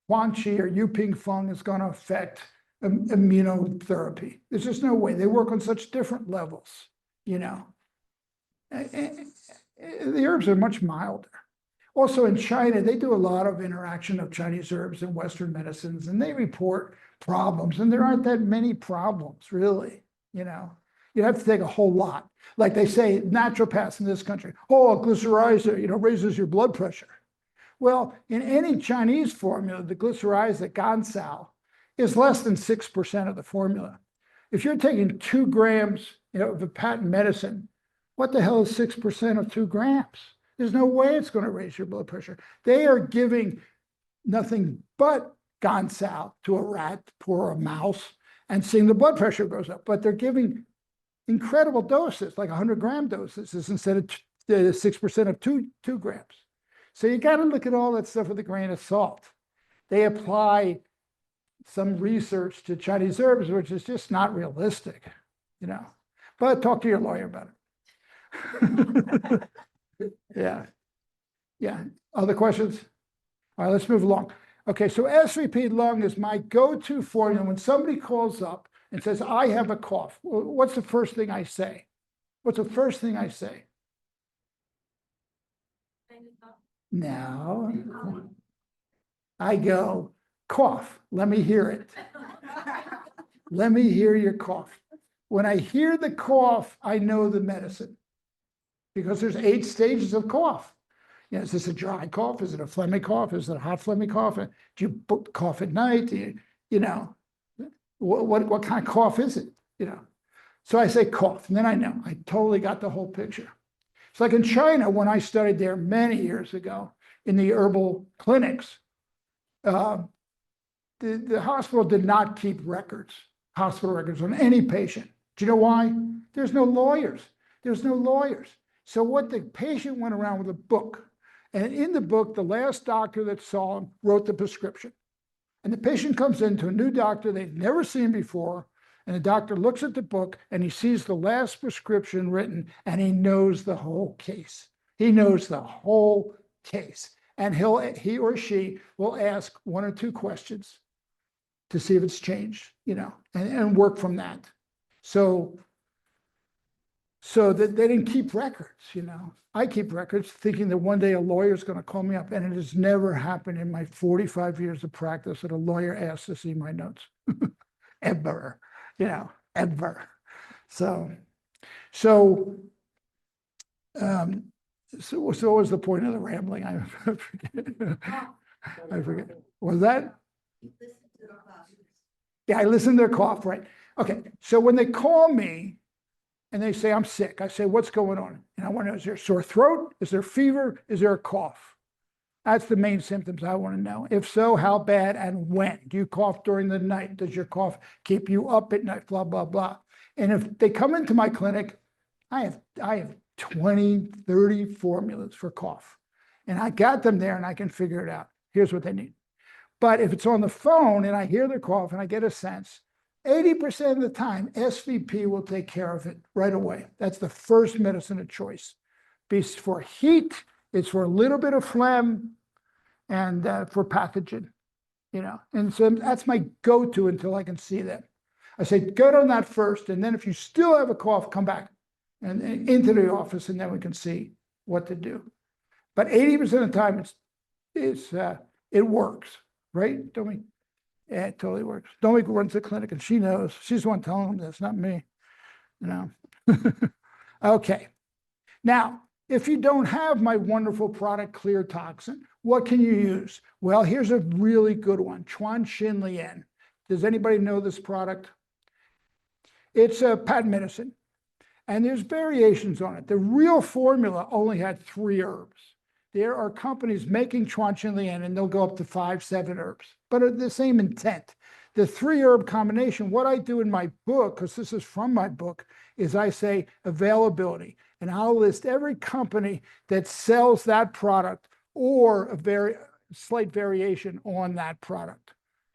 Huang Qi or Yuping Feng is going to affect immunotherapy. There's just no way. They work on such different levels, you know. The herbs are much milder. Also in China, they do a lot of interaction of Chinese herbs and Western medicines, and they report problems, and there aren't that many problems, really, you know. You'd have to take a whole lot. Like they say, naturopaths in this country, oh, glycerizer, you know, raises your blood pressure. Well, in any Chinese formula, the glycyrrhizide Gansal is less than 6% of the formula. If you're taking 2 grams, of a patent medicine, what the hell is 6% of 2 grams? There's no way it's going to raise your blood pressure. They are giving nothing but Gansal to a rat or a mouse and seeing the blood pressure goes up, but they're giving incredible doses, like 100-gram doses instead of 6% of 2 grams. So you got to look at all that stuff with a grain of salt. They apply some research to Chinese herbs, which is just not realistic, But talk to your lawyer about it. Yeah. Yeah. Other questions? All right, let's move along. Okay, so SVP lung is my go-to formula when somebody calls up and says, I have a cough. Well, what's the first thing I say? What's the first thing I say? No. I go, cough. Let me hear it. Let me hear your cough. When I hear the cough, I know the medicine because there's 8 stages of cough. Is this a dry cough? Is it a phlegmy cough? Is it a hot phlegmy cough? Do you cough at night? What kind of cough is it? So I say cough, and then I know. I totally got the whole picture. It's like in China, when I studied there many years ago in the herbal clinics, the hospital did not keep hospital records on any patient. Do you know why? There's no lawyers. There's no lawyers. So what the patient went around with a book. And in the book, the last doctor that saw him wrote the prescription. And the patient comes in to a new doctor they've never seen before. And the doctor looks at the book and he sees the last prescription written and he knows the whole case. He knows the whole case. And he or she will ask 1 or 2 questions to see if it's changed, and work from that. So that they didn't keep records, I keep records thinking that one day a lawyer is going to call me up, and it has never happened in my 45 years of practice that a lawyer asks to see my notes. Ever, ever. So what was the point of the rambling? I forget. I forget. Was that? Yeah, I listen to their cough, right? Okay, so when they call me and they say, I'm sick, I say, what's going on? And I want to know, is there a sore throat? Is there fever? Is there a cough? That's the main symptoms I want to know. If so, how bad and when? Do you cough during the night? Does your cough keep you up at night? Blah, blah, blah. And if they come into my clinic, I have 20, 30 formulas for cough. And I got them there and I can figure it out. Here's what they need. But if it's on the phone and I hear their cough and I get a sense, 80% of the time, SVP will take care of it right away. That's the first medicine of choice. It's for heat, it's for a little bit of phlegm, and for pathogen, And so that's my go-to until I can see them. I say, go on that first, and then if you still have a cough, come back and into the office, and then we can see what to do. But 80% of the time, it works, right? Don't we? Yeah, it totally works. Domi runs the clinic, and she knows. She's the one telling them this, not me. Okay. Now, if you don't have my wonderful product, Clear Toxin, what can you use? Well, here's a really good one, Chuan Xin Lian. Does anybody know this product? It's a patent medicine, and there's variations on it. The real formula only had 3 herbs. There are companies making Chuan Xin Lian, and they'll go up to 5, 7 herbs, but the same intent. The 3-herb combination, what I do in my book, because this is from my book, is I say availability. And I'll list every company that sells that product or a very slight variation on that product,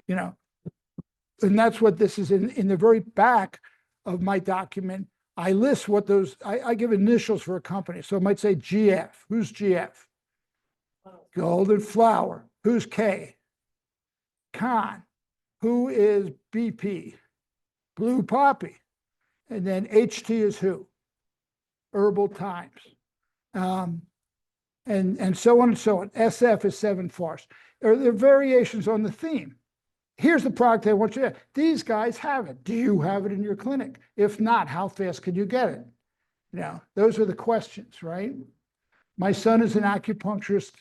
And that's what this is in the very back of my document. I list what those, I give initials for a company. So it might say GF. Who's GF? Golden Flower. Who's K? Con. Who is BP? Blue Poppy. And then HT is who? Herbal Times. And so on and so on. SF is 7 Farce. There are variations on the theme. Here's the product I want you to. These guys have it. Do you have it in your clinic? If not, how fast can you get it? Those are the questions, right? My son is an acupuncturist,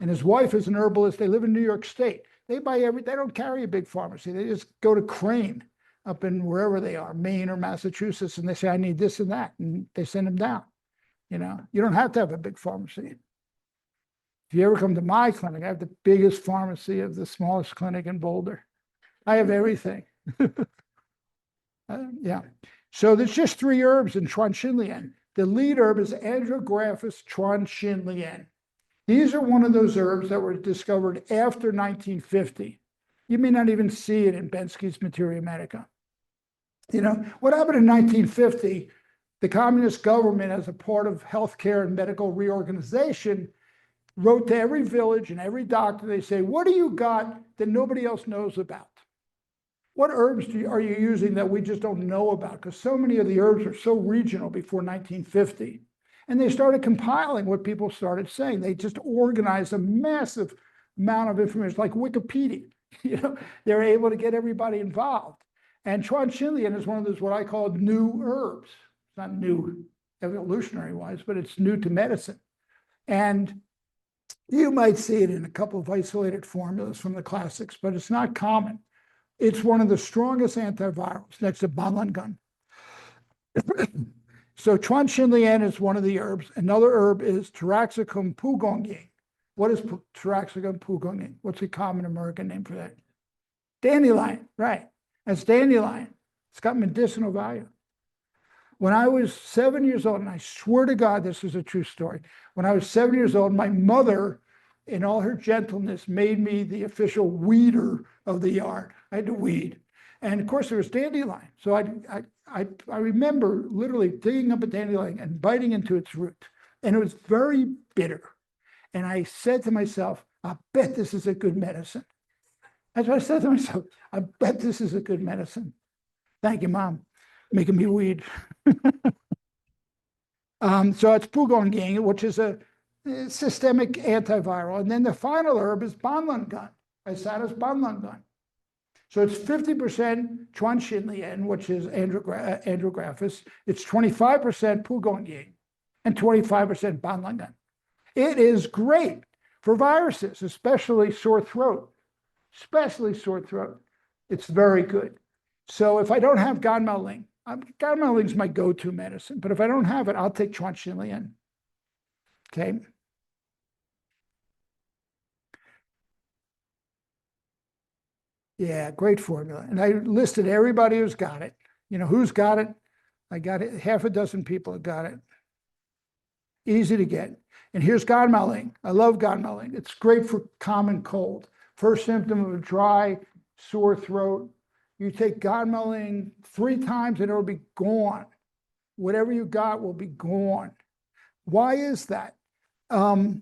and his wife is an herbalist. They live in New York State. They don't carry a big pharmacy. They just go to Crane up in wherever they are, Maine or Massachusetts, and they say, I need this and that, and they send them down. You don't have to have a big pharmacy. If you ever come to my clinic, I have the biggest pharmacy of the smallest clinic in Boulder. I have everything. Yeah. So there's just 3 herbs in Chuan Xin Lian. The lead herb is Andrographis Chuan Xin Lian. These are one of those herbs that were discovered after 1950. You may not even see it in Bensky's Materia Medica. What happened in 1950? The communist government, as a part of healthcare and medical reorganization, wrote to every village and every doctor. They say, what do you got that nobody else knows about? What herbs are you using that we just don't know about? Because so many of the herbs are so regional before 1950. And they started compiling what people started saying. They just organized a massive amount of information, like Wikipedia. They're able to get everybody involved. And Chuan Xin Lian is one of those what I call new herbs. It's not new evolutionary-wise, but it's new to medicine. And you might see it in a couple of isolated formulas from the classics, but it's not common. It's one of the strongest antivirals next to Banlangun. So Chuan Xin Lian is one of the herbs. Another herb is Taraxacum pugongyi. What is Taraxacum pugongyi? What's the common American name for that? Dandelion, right. That's dandelion. It's got medicinal value. When I was 7 years old, and I swear to God, this is a true story. When I was 7 years old, my mother, in all her gentleness, made me the official weeder of the yard. I had to weed. And of course, there was dandelion. So I remember literally digging up a dandelion and biting into its root. And it was very bitter. And I said to myself, I bet this is a good medicine. That's what I said to myself. I bet this is a good medicine. Thank you, Mom, making me weed. So it's Pugonging, which is a systemic antiviral. And then the final herb is Banlangun, Isatus Banlangun. So it's 50% Chuan Xin Lian, which is Andrographis. It's 25% Pugonging and 25% Banlangun. It is great for viruses, especially sore throat. It's very good. So if I don't have Ganmaling, Ganmaling is my go-to medicine, but if I don't have it, I'll take Chuan Xin Lian. Okay. Yeah, great formula. And I listed everybody who's got it. Who's got it? I got it. Half a dozen people have got it. Easy to get. And here's Ganmaling. I love Ganmaling. It's great for common cold. First symptom of a dry, sore throat. You take Ganmaling 3 times and it'll be gone. Whatever you got will be gone. Why is that? I'll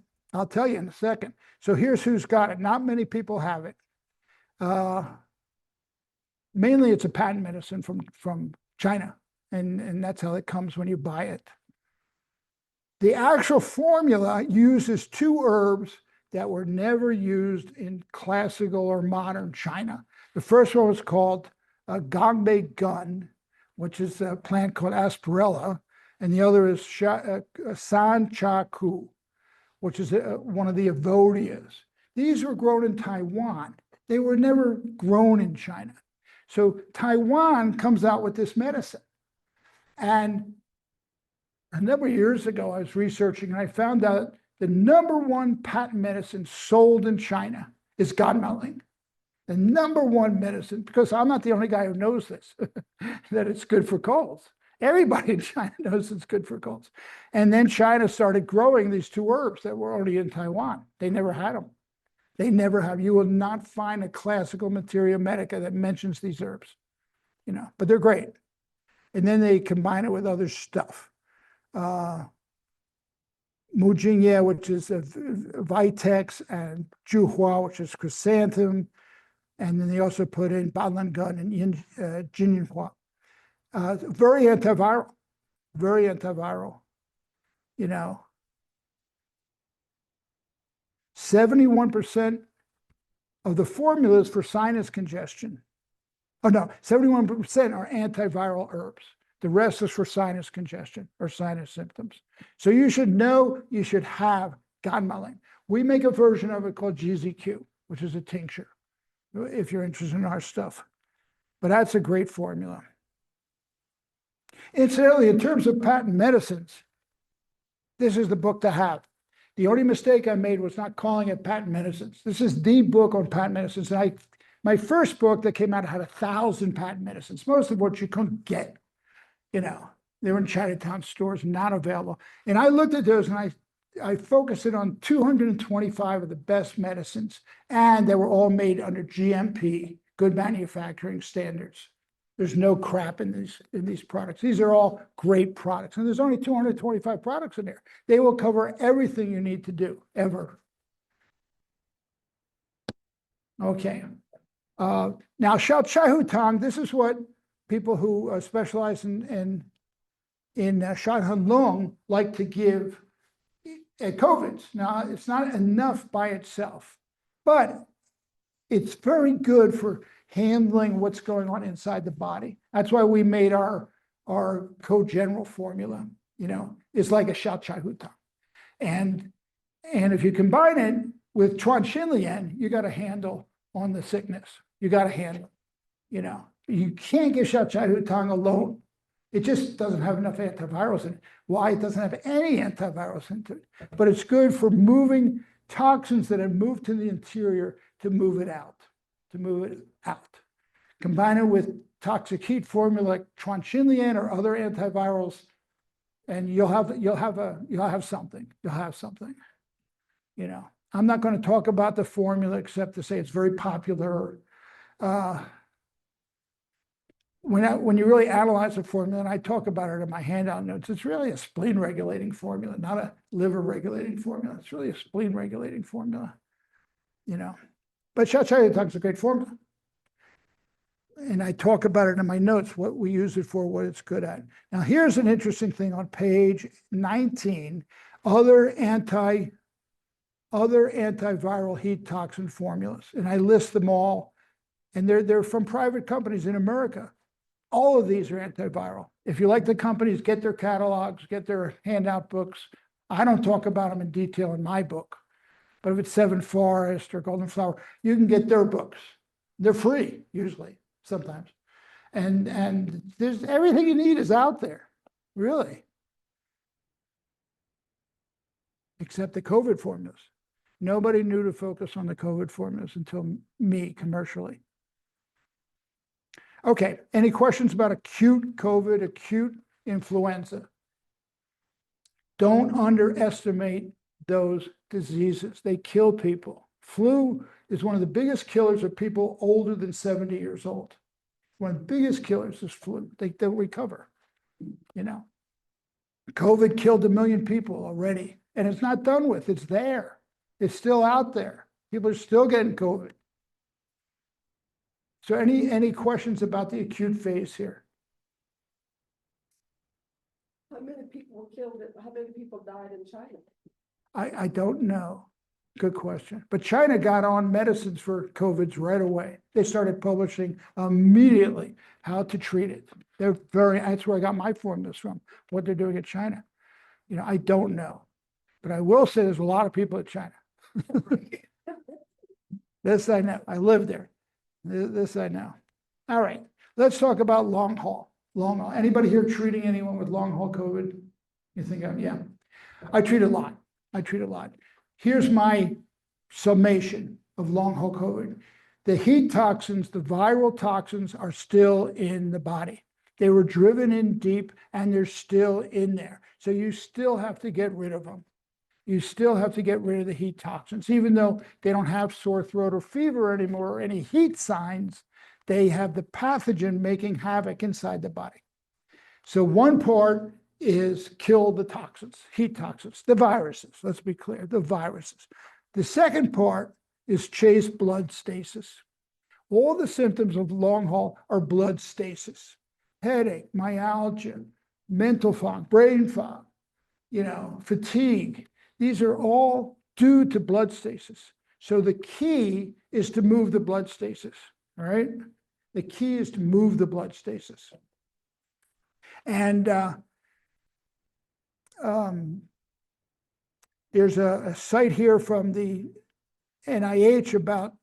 tell you in a second. So here's who's got it. Not many people have it. Mainly it's a patent medicine from China, and that's how it comes when you buy it. The actual formula uses 2 herbs that were never used in classical or modern China. The first one was called Gongbei Gun, which is a plant called Asperilla, and the other is San Cha Ku, which is one of the Evodias. These were grown in Taiwan. They were never grown in China. So Taiwan comes out with this medicine. And a number of years ago, I was researching and I found out the #1 patent medicine sold in China is Ganmaling. The #1 medicine, because I'm not the only guy who knows this, that it's good for colds. Everybody in China knows it's good for colds. And then China started growing these 2 herbs that were only in Taiwan. They never had them. They never have. You will not find a classical Materia Medica that mentions these herbs, but they're great. And then they combine it with other stuff. Mujingye, which is Vitex, and Juhua, which is chrysanthemum. And then they also put in Banlangun and Jinyinhua. Very antiviral, very antiviral. 71% of the formulas for sinus congestion. Oh no, 71% are antiviral herbs. The rest is for sinus congestion or sinus symptoms. So you should know you should have Godmodeling. We make a version of it called GZQ, which is a tincture, if you're interested in our stuff. But that's a great formula. Incidentally, in terms of patent medicines, this is the book to have. The only mistake I made was not calling it patent medicines. This is the book on patent medicines. And my first book that came out had 1,000 patent medicines, most of which you couldn't get. You know, they were in Chinatown stores, not available. And I looked at those and I focused it on 225 of the best medicines, and they were all made under GMP, good manufacturing standards. There's no crap in these products. These are all great products. And there's only 225 products in there. They will cover everything you need to do, ever. Okay. Now, Xiao Chai Hu Tang, this is what people who specialize in Shan Han Lung like to give at COVID. Now, it's not enough by itself, but it's very good for handling what's going on inside the body. That's why we made our co-general formula. You know, it's like a Xiao Chai Hu Tang. And if you combine it with Chuan Xin Lian, you got a handle on the sickness. You got a handle, you know. You can't give Xiao Chai Hu Tang alone. It just doesn't have enough antivirals in it. Why? It doesn't have any antivirals in it. But it's good for moving toxins that have moved to the interior to move it out, Combine it with toxic heat formula like Chuan Xin Lian or other antivirals, and you'll have something. You'll have something. You know, I'm not going to talk about the formula except to say it's very popular. When you really analyze the formula, and I talk about it in my handout notes, it's really a spleen regulating formula, not a liver regulating formula. It's really a spleen regulating formula, you know. But Xiao Chai Hu Tang is a great formula. And I talk about it in my notes, what we use it for, what it's good at. Now, here's an interesting thing on page 19, other antiviral heat toxin formulas. And I list them all. And they're from private companies in America. All of these are antiviral. If you like the companies, get their catalogs, get their handout books. I don't talk about them in detail in my book. But if it's Seven Forest or Golden Flower, you can get their books. They're free, usually, sometimes. And there's everything you need is out there, really. Except the COVID formulas. Nobody knew to focus on the COVID formulas until me, commercially. Okay, any questions about acute COVID, acute influenza? Don't underestimate those diseases. They kill people. Flu is one of the biggest killers of people older than 70 years old. One of the biggest killers is flu. They'll recover, you know. COVID killed 1 million people already, and it's not done with. It's there. It's still out there. People are still getting COVID. So any questions about the acute phase here? How many people were killed? How many people died in China? I don't know. Good question. But China got on medicines for COVIDs right away. They started publishing immediately how to treat it. That's where I got my formulas from, what they're doing in China. You know, I don't know. But I will say there's a lot of people in China. This I know. I lived there. This I know. All right. Let's talk about long haul. Long haul. Anybody here treating anyone with long haul COVID? You think yeah. I treat a lot. Here's my summation of long haul COVID. The heat toxins, the viral toxins are still in the body. They were driven in deep and they're still in there. So you still have to get rid of them. You still have to get rid of the heat toxins. Even though they don't have sore throat or fever anymore or any heat signs, they have the pathogen making havoc inside the body. So one part is kill the toxins, heat toxins, the viruses. Let's be clear, the viruses. The second part is chase blood stasis. All the symptoms of long haul are blood stasis. Headache, myalgia, mental fog, brain fog, you know, fatigue. These are all due to blood stasis. So the key is to move the blood stasis, all right? The key is to move the blood stasis. And There's a site here from the NIH about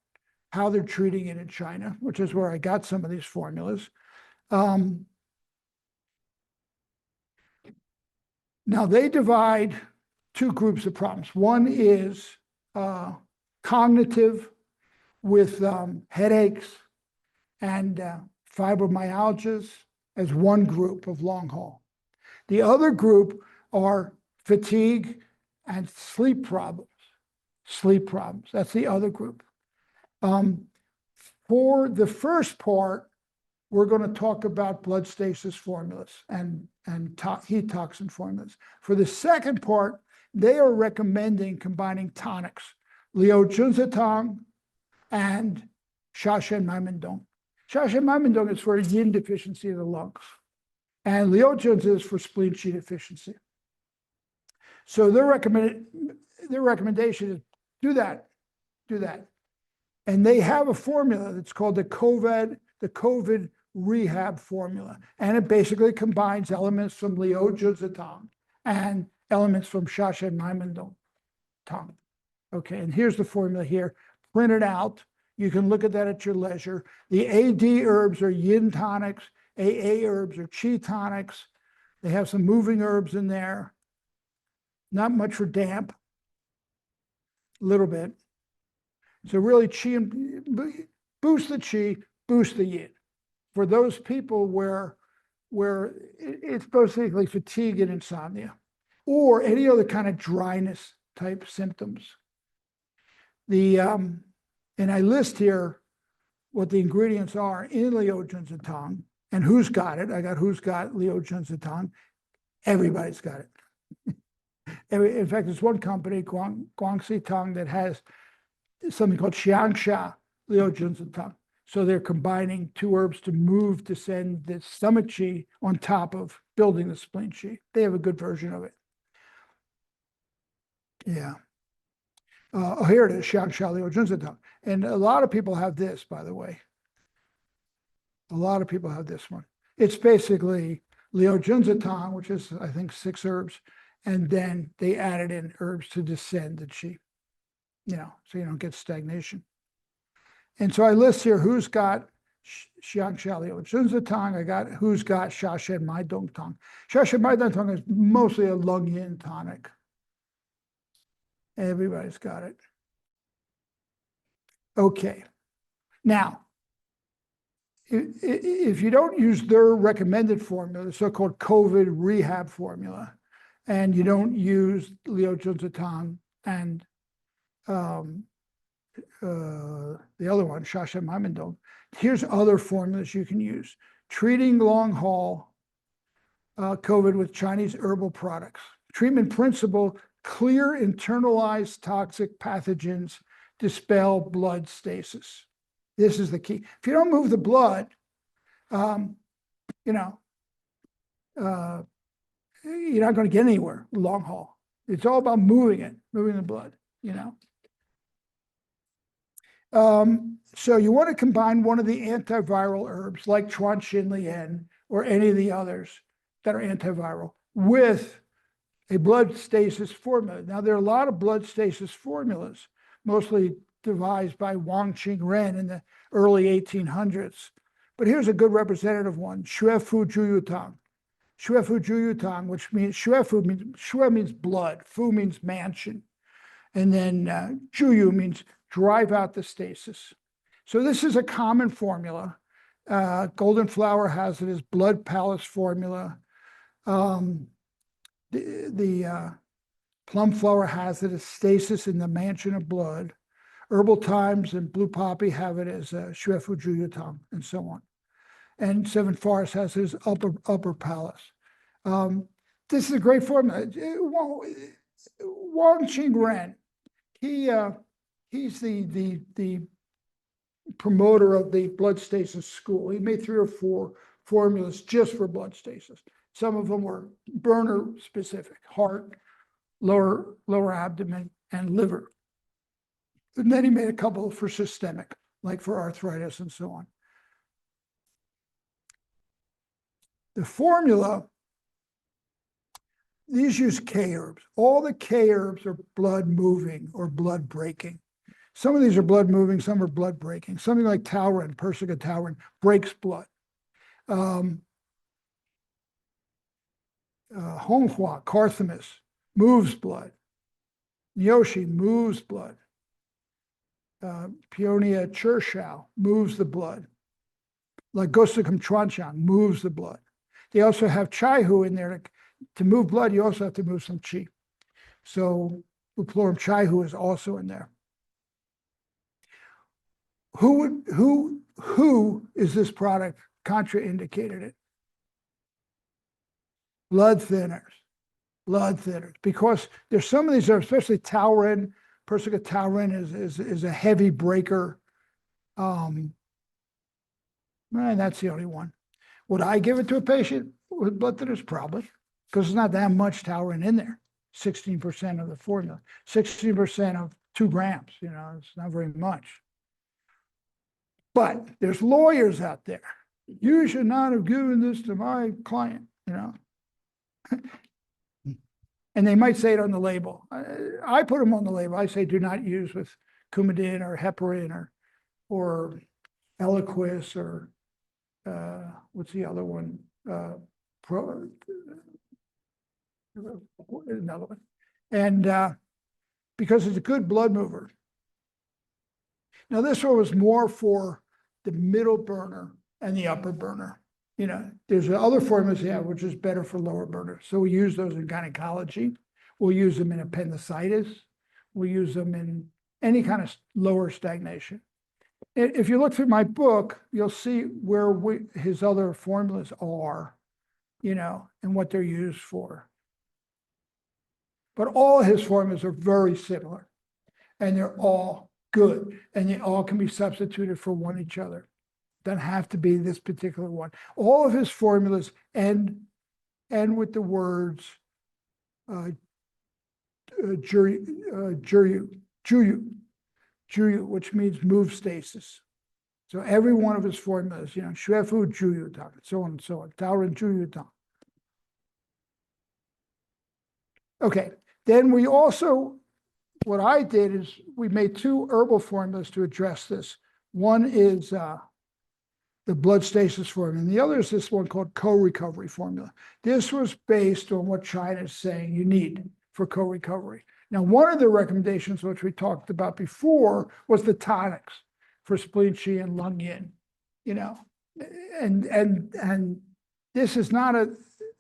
how they're treating it in China, which is where I got some of these formulas. Now they divide two groups of problems. One is cognitive with headaches and fibromyalgias as one group of long haul. The other group are fatigue and sleep problems. Sleep problems, that's the other group. For the first part, we're going to talk about blood stasis formulas and heat toxin formulas. For the second part, they are recommending combining tonics, Liu Junzitang and Shashen Maimendong. Shashen Maimendong is for yin deficiency of the lungs, and Liu Junzi is for spleen qi deficiency. So their recommendation is do that. And they have a formula that's called the COVID rehab formula. And it basically combines elements from Liu Junzitang and elements from Shashen Maimendong Tang. Okay, and here's the formula here, printed out. You can look at that at your leisure. The AD herbs are yin tonics, AA herbs are qi tonics. They have some moving herbs in there. Not much for damp, a little bit. So really qi and boost the qi, boost the yin. For those people where it's basically fatigue and insomnia, or any other kind of dryness type symptoms. And I list here what the ingredients are in Liu Junzitang and who's got it. I got who's got Liu Junzitang. Everybody's got it. In fact, there's one company, Guangxi Tang, that has something called Xiangsha Liu Junzitang. So they're combining two herbs to send the stomach qi on top of building the spleen qi. They have a good version of it. Yeah. Here it is, Xiangsha Liu Junzitang. And a lot of people have this, by the way. A lot of people have this one. It's basically Liu Junzitang, which is, I think, 6 herbs. And then they added in herbs to descend the qi, so you don't get stagnation. And so I list here who's got Xiangsha Liu Junzitang. I got who's got Shashen Maidong Tang. Shashen Maidong Tang is mostly a lung yin tonic. Everybody's got it. Okay. Now, if you don't use their recommended formula, the so-called COVID rehab formula, and you don't use Liu Junzitang and the other one, Shashen Maimendong, here's other formulas you can use. Treating long haul COVID with Chinese herbal products. Treatment principle, clear internalized toxic pathogens, dispel blood stasis. This is the key. If you don't move the blood, you're not going to get anywhere long haul. It's all about moving the blood, So you want to combine one of the antiviral herbs like Chuan Xin Lian or any of the others that are antiviral with a blood stasis formula. Now, there are a lot of blood stasis formulas, mostly devised by Wang Qingren in the early 1800s. But here's a good representative one, Xue Fu Juyutang. Xue Fu Juyutang, which means, Xue means blood, Fu means mansion. And then Juyu means drive out the stasis. So this is a common formula. Golden Flower has it as blood palace formula. The Plum Flower has it as stasis in the mansion of blood. Herbal Times and Blue Poppy have it as Xue Fu Juyutang, and so on. And Seven Forest has it as upper palace. This is a great formula. Wang Qingren, he's the promoter of the blood stasis school. He made 3 or 4 formulas just for blood stasis. Some of them were burner specific, heart, lower abdomen, and liver. And then he made a couple for systemic, like for arthritis and so on. The formula these use K herbs. All the K herbs are blood moving or blood breaking. Some of these are blood moving, some are blood breaking. Something like taurin, Persica taurin, breaks blood. Honghua, Carthamus, moves blood. Nyoshi moves blood. Peonia Churchow moves the blood. Lagosicum chuanchan moves the blood. They also have chaihu in there. To move blood, you also have to move some qi. So Luplorum chaihu is also in there. Who is this product contraindicated it? Blood thinners, because there's some of these are, especially taurin, Persica taurin is a heavy breaker. And that's the only one. Would I give it to a patient with blood thinners? Probably, because there's not that much taurin in there. 16% of the formula, 16% of 2 grams, it's not very much. But there's lawyers out there. You should not have given this to my client, And they might say it on the label. I put them on the label. I say do not use with Coumadin or heparin or Eliquis or what's the other one? Another one. And because it's a good blood mover. Now this one was more for the middle burner and the upper burner. There's other formulas we have, which is better for lower burners. So we use those in gynecology. We'll use them in appendicitis. We use them in any kind of lower stagnation. If you look through my book, you'll see where his other formulas are, and what they're used for. But all his formulas are very similar, and they're all good, and they all can be substituted for each other. Doesn't have to be this particular one. All of his formulas end with the words juyu, which means move stasis. So every one of his formulas, shuefu juyu, so on and so on, taurin juyu tang. Okay, then we also, what I did is we made 2 herbal formulas to address this. One is the blood stasis formula, and the other is this one called co-recovery formula. This was based on what China is saying you need for co-recovery. Now, one of the recommendations, which we talked about before, was the tonics for spleen qi and lung yin, and this is not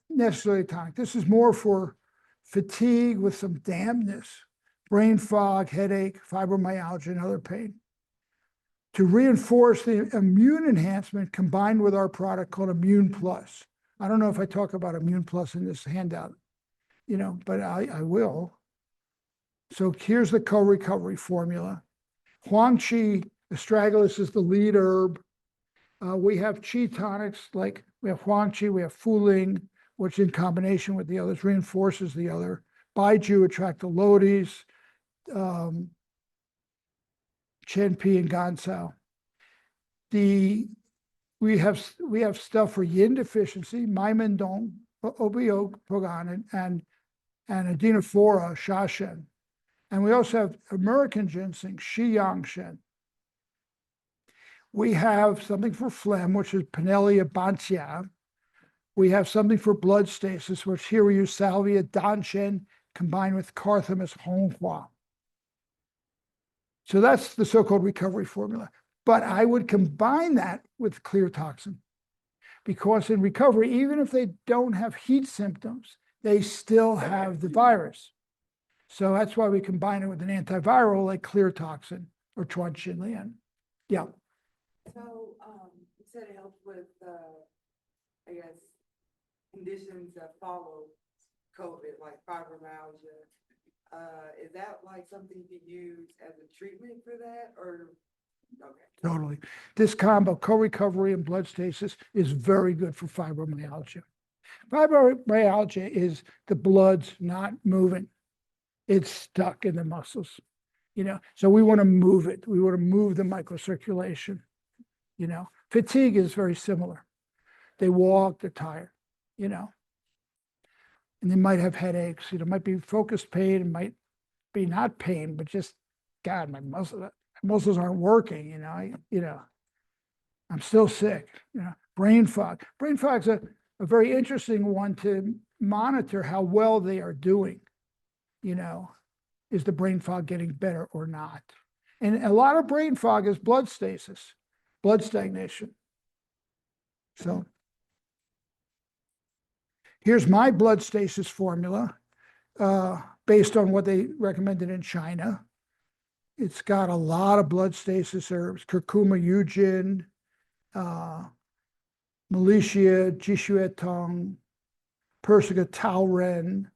necessarily a tonic. This is more for fatigue with some dampness, brain fog, headache, fibromyalgia, and other pain. To reinforce the immune enhancement combined with our product called Immune Plus. I don't know if I talk about Immune Plus in this handout, but I will. So here's the co-recovery formula. Huang Qi astragalus is the lead herb. We have qi tonics, like we have Huang Qi, we have Fuling, which in combination with the others reinforces the other. Baiju, Atractylodes, Chen-Pi and Gansao. We have stuff for yin deficiency, Maimendong, Obiopogan, and Adenophora, Shashen. And we also have American ginseng, Shiyangshen. We have something for phlegm, which is Pinellia bantia. We have something for blood stasis, which here we use Salvia danshen combined with Carthamus honghua. So that's the so-called recovery formula. But I would combine that with clear toxin, because in recovery, even if they don't have heat symptoms, they still have the virus. So that's why we combine it with an antiviral like clear toxin or Chuan-Chin-Lian. Yeah. So, you said it helps with, I guess, conditions that follow COVID, like fibromyalgia. Is that like something you could use as a treatment for that, or? Okay. Totally. This combo, co-recovery and blood stasis, is very good for fibromyalgia. Fibromyalgia is the blood's not moving. It's stuck in the muscles, so we want to move it. We want to move the microcirculation, Fatigue is very similar. They walk, they're tired, and they might have headaches, might be focused pain, it might be not pain, but just, God, my muscles aren't working, I'm still sick, brain fog. Brain fog's a very interesting one to monitor how well they are doing. Is the brain fog getting better or not? And a lot of brain fog is blood stasis, blood stagnation. So here's my blood stasis formula based on what they recommended in China. It's got a lot of blood stasis herbs: curcuma yujin, Milicia, Jishuetong, Persica tauren,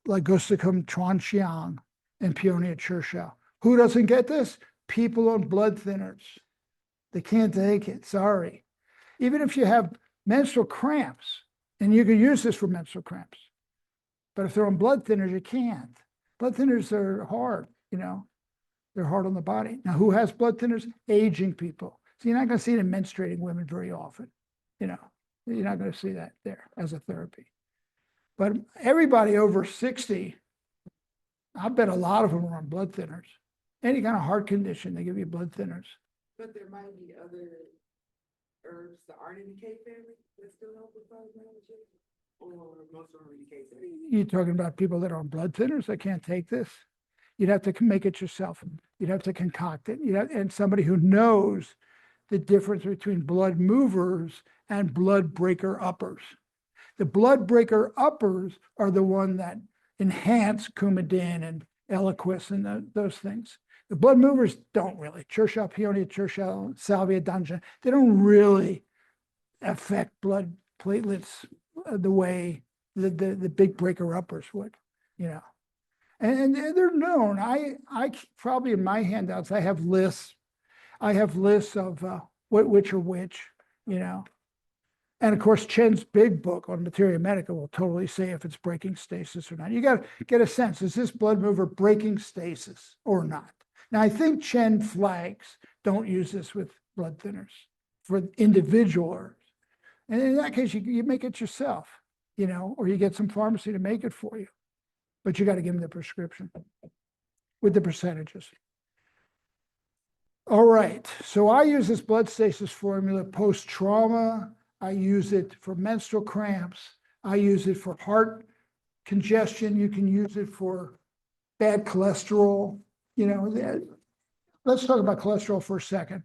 Ligusticum chuanxiang, and Peonia churchill. Who doesn't get this? People on blood thinners. They can't take it, sorry. Even if you have menstrual cramps, and you can use this for menstrual cramps, but if they're on blood thinners, you can't. Blood thinners are hard, they're hard on the body. Now, who has blood thinners? Aging people. So you're not going to see it in menstruating women very often. You're not going to see that there as a therapy. But everybody over 60, I bet a lot of them are on blood thinners. Any kind of heart condition, they give you blood thinners. But there might be other herbs that aren't in the K family that still help with fibromyalgia, or most of them are in the K family. You're talking about people that are on blood thinners that can't take this? You'd have to make it yourself. You'd have to concoct it. And somebody who knows the difference between blood movers and blood breaker uppers. The blood breaker uppers are the one that enhance Coumadin and Eliquis and those things. The blood movers don't really. Churchill, Peonia, Churchill, Salvia, Dungeon, they don't really affect blood platelets the way the big breaker uppers would, And they're known. I probably in my handouts, I have lists. I have lists of which are which, And of course, Chen's big book on Materia Medica will totally say if it's breaking stasis or not. You got to get a sense, is this blood mover breaking stasis or not? Now, I think Chen flags don't use this with blood thinners for individual herbs. And in that case, you make it yourself, or you get some pharmacy to make it for you. But you got to give them the prescription with the percentages. All right, so I use this blood stasis formula post-trauma. I use it for menstrual cramps. I use it for heart congestion. You can use it for bad cholesterol. Let's talk about cholesterol for a second.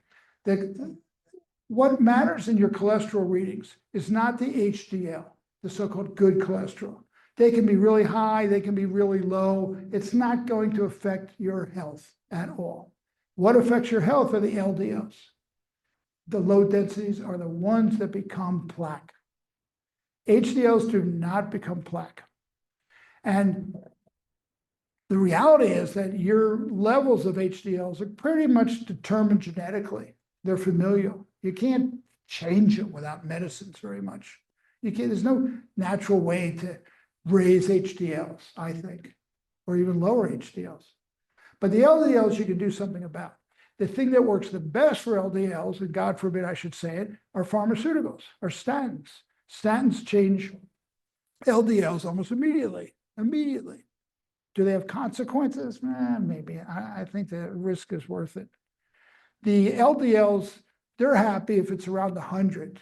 What matters in your cholesterol readings is not the HDL, the so-called good cholesterol. They can be really high, they can be really low. It's not going to affect your health at all. What affects your health are the LDLs. The low densities are the ones that become plaque. HDLs do not become plaque. And the reality is that your levels of HDLs are pretty much determined genetically. They're familial. You can't change it without medicines very much. There's no natural way to raise HDLs, I think, or even lower HDLs. But the LDLs you can do something about. The thing that works the best for LDLs, and God forbid I should say it, are pharmaceuticals, are statins. Statins change LDLs almost immediately. Do they have consequences? Maybe. I think the risk is worth it. The LDLs, they're happy if it's around 100.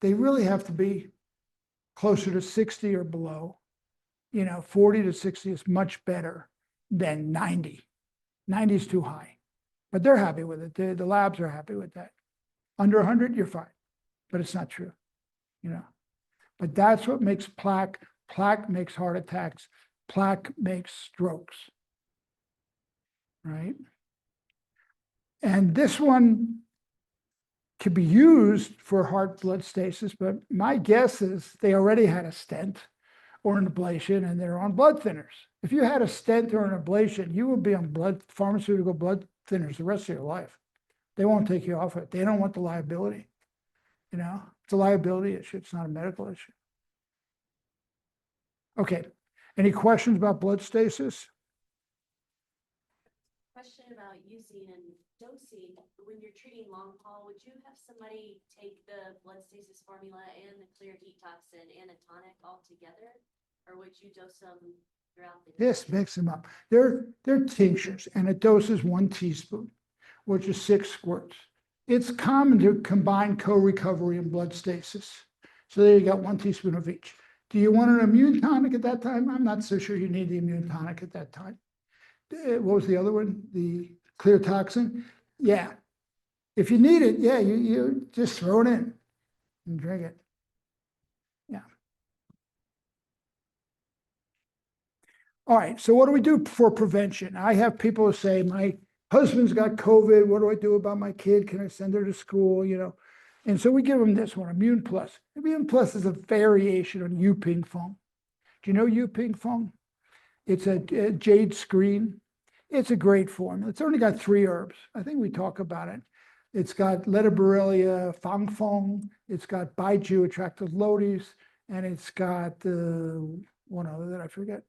They really have to be closer to 60 or below. 40 to 60 is much better than 90. 90 is too high, but they're happy with it. The labs are happy with that. Under 100, you're fine, but it's not true, But that's what makes plaque. Plaque makes heart attacks. Plaque makes strokes, right? And this one could be used for heart blood stasis, but my guess is they already had a stent or an ablation and they're on blood thinners. If you had a stent or an ablation, you would be on pharmaceutical blood thinners the rest of your life. They won't take you off it. They don't want the liability. It's a liability issue. It's not a medical issue. Okay. Any questions about blood stasis? question about using and dosing, when you're treating long haul, would you have somebody take the blood stasis formula and the clear heat toxin and a tonic all together? Or would you dose them throughout the day? Just mix them up. They're tinctures, and a dose is 1 teaspoon, which is 6 squirts. It's common to combine co-recovery and blood stasis. So there you got 1 teaspoon of each. Do you want an immune tonic at that time? I'm not so sure you need the immune tonic at that time. What was the other one? The clear toxin? Yeah. If you need it, yeah, you just throw it in and drink it. Yeah. All right, so what do we do for prevention? I have people say, my husband's got COVID. What do I do about my kid? Can I send her to school? And so we give them this one, Immune Plus. Immune Plus is a variation on Yuping Feng. Do you know Yuping Feng? It's a jade screen. It's a great formula. It's only got 3 herbs. I think we talk about it. It's got Letterborrelia fang feng. It's got Baiju attractive lotus, and it's got one other that I forget.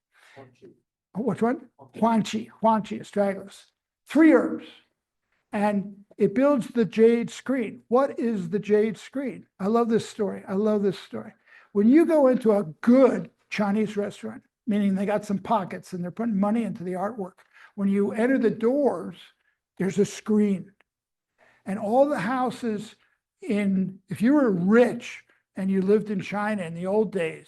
Which one? Huangqi astragalus. 3 herbs. And it builds the jade screen. What is the jade screen? I love this story. When you go into a good Chinese restaurant, meaning they got some pockets and they're putting money into the artwork, when you enter the doors, there's a screen. And all the houses if you were rich and you lived in China in the old days,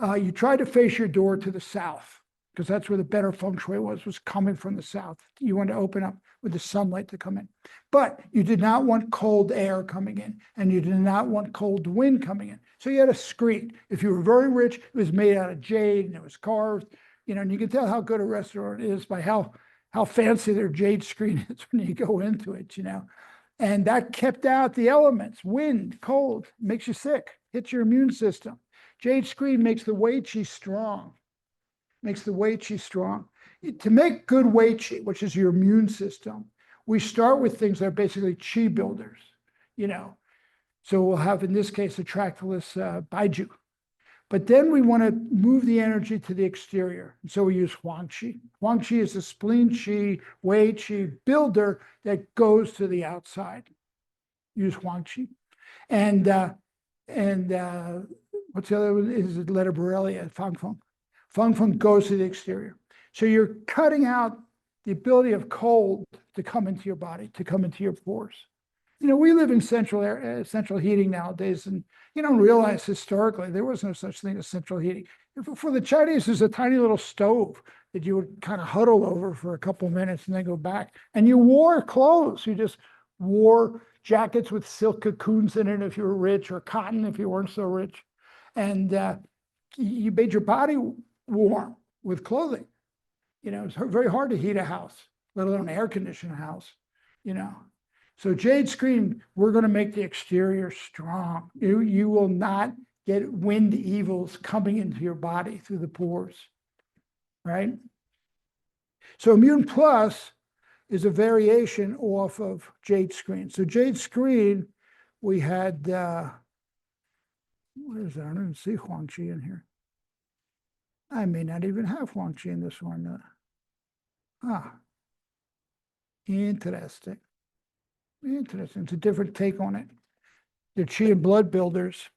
you tried to face your door to the south, because that's where the better feng shui was coming from the south. You wanted to open up with the sunlight to come in. But you did not want cold air coming in, and you did not want cold wind coming in. So you had a screen. If you were very rich, it was made out of jade and it was carved, and you can tell how good a restaurant is by how fancy their jade screen is when you go into it, And that kept out the elements, wind, cold, makes you sick, hits your immune system. Jade screen makes the Wei Qi strong. To make good Wei Qi, which is your immune system, we start with things that are basically Qi builders, So we'll have, in this case, attractless Baiju. But then we want to move the energy to the exterior. And so we use Huangqi. Huangqi is a spleen Qi, Wei Qi builder that goes to the outside. Use Huangqi. And what's the other one? Is it Letterborrelia, Fang Feng. Feng Feng goes to the exterior. So you're cutting out the ability of cold to come into your body, to come into your pores. We live in central heating nowadays, and you don't realize historically there was no such thing as central heating. For the Chinese, there's a tiny little stove that you would kind of huddle over for a couple of minutes and then go back. And you wore clothes. You just wore jackets with silk cocoons in it if you were rich, or cotton if you weren't so rich. And you made your body warm with clothing. It's very hard to heat a house, let alone air condition a house, So jade screen, we're going to make the exterior strong. You will not get wind evils coming into your body through the pores, right? So Immune Plus is a variation off of jade screen. So jade screen, we had, what is that? I don't even see Huangqi in here. I may not even have Huangqi in this one. Interesting. It's a different take on it. They're Qi and blood builders,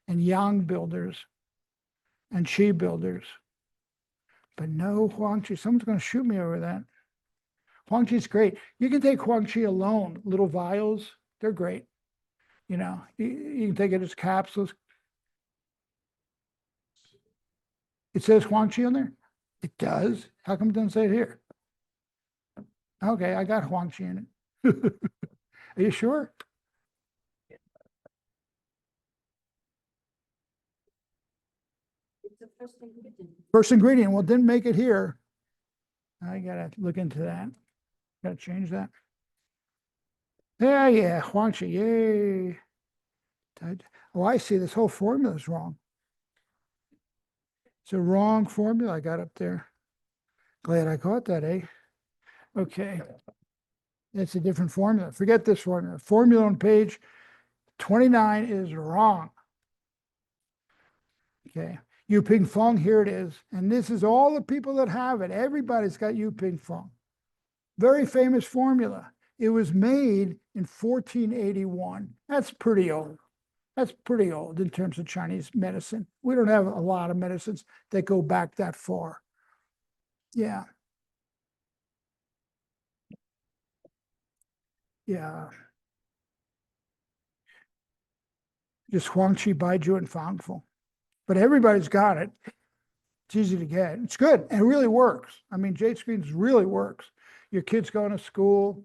and Yang builders, and Qi builders. But no Huangqi. Someone's going to shoot me over that. Huangqi's great. You can take Huangqi alone, little vials. They're great. You can take it as capsules. It says Huangqi on there? It does. How come it doesn't say it here? Okay, I got Huangqi in it. Are you sure? It's the first ingredient. First ingredient. Well, didn't make it here. I gotta look into that. Gotta change that. Yeah, Huangqi, yay. Oh, I see. This whole formula is wrong. It's a wrong formula I got up there. Glad I caught that, eh? Okay. It's a different formula. Forget this formula. Formula on page 29 is wrong. Okay. Yuping Feng, here it is. And this is all the people that have it. Everybody's got Yuping Feng. very famous formula. It was made in 1481. That's pretty old. That's pretty old in terms of Chinese medicine. We don't have a lot of medicines that go back that far. Yeah. Yeah. Just Huangqi, Baizhu, and Fangfu. But everybody's got it. It's easy to get. It's good. And it really works. I mean, Jade Screens really works. Your kid's going to school,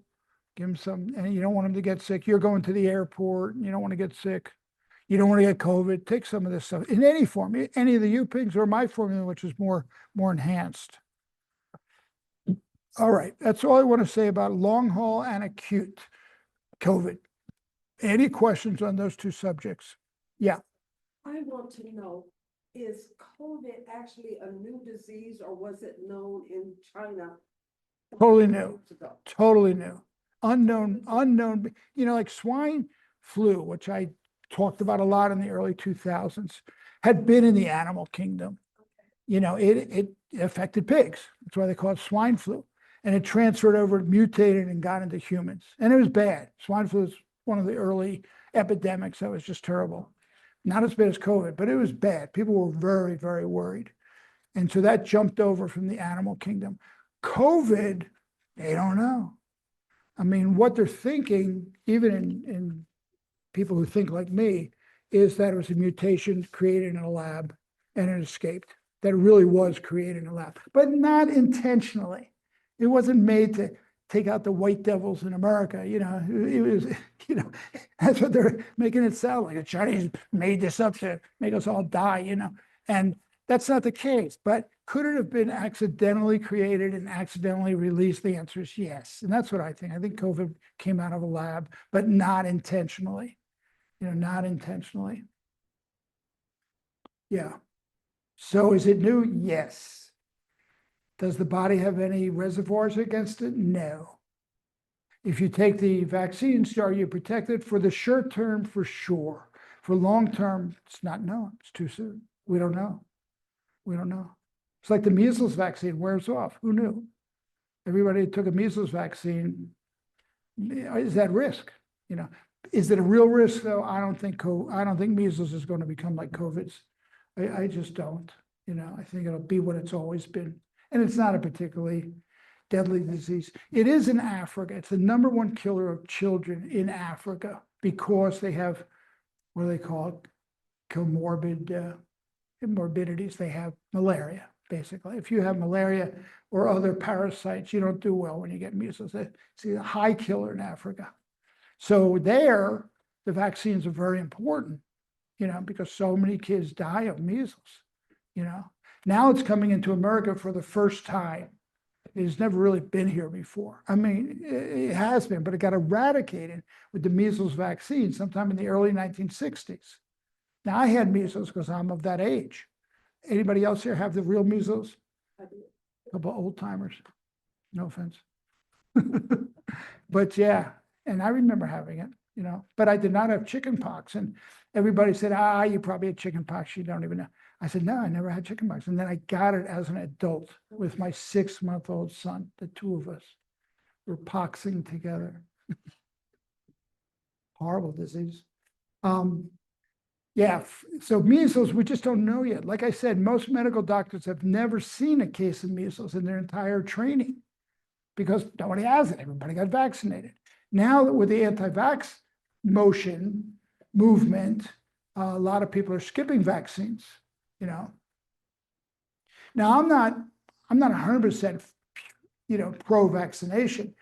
give them some, and you don't want them to get sick. You're going to the airport, and you don't want to get sick. You don't want to get COVID. Take some of this stuff in any form, any of the U-Pigs or my formula, which is more enhanced. All right, that's all I want to say about long haul and acute COVID. Any questions on those two subjects? Yeah. I want to know, is COVID actually a new disease or was it known in China? Totally new. years ago? Totally new. Unknown, like swine flu, which I talked about a lot in the early 2000s, had been in the animal kingdom. It affected pigs. That's why they call it swine flu. And it transferred over, mutated, and got into humans. And it was bad. Swine flu is one of the early epidemics that was just terrible. Not as bad as COVID, but it was bad. People were very, very worried. And so that jumped over from the animal kingdom. COVID, they don't know. I mean, what they're thinking, even in people who think like me, is that it was a mutation created in a lab and it escaped. That it really was created in a lab, but not intentionally. It wasn't made to take out the white devils in America. It was, that's what they're making it sound like. The Chinese made this up to make us all die, and that's not the case. But could it have been accidentally created and accidentally released? The answer is yes. And that's what I think. I think COVID came out of a lab, but not intentionally, not intentionally. Yeah. So is it new? Yes. Does the body have any reservoirs against it? No. If you take the vaccines, are you protected? For the short term, for sure. For long term, it's not known. It's too soon. We don't know. We don't know. It's like the measles vaccine wears off. Who knew? Everybody who took a measles vaccine is at risk. Is it a real risk though? I don't think measles is going to become like COVID's. I just don't. I think it'll be what it's always been. And it's not a particularly deadly disease. It is in Africa. It's the #1 killer of children in Africa because they have, what do they call it? Comorbid morbidities. They have malaria, basically. If you have malaria or other parasites, you don't do well when you get measles. It's a high killer in Africa. So there, the vaccines are very important, because so many kids die of measles, Now it's coming into America for the first time. It's never really been here before. I mean, it has been, but it got eradicated with the measles vaccine sometime in the early 1960s. Now, I had measles because I'm of that age. Anybody else here have the real measles? A couple of old timers. No offense. But yeah, and I remember having it, but I did not have chicken pox. And everybody said, you probably had chicken pox. You don't even know. I said, no, I never had chicken pox. And then I got it as an adult with my 6-month-old son. The two of us were poxing together. Horrible disease. Yeah, so measles, we just don't know yet. Like I said, most medical doctors have never seen a case of measles in their entire training because nobody has it. Everybody got vaccinated. Now that with the anti-vax movement, a lot of people are skipping vaccines. Now I'm not 100%, pro-vaccination.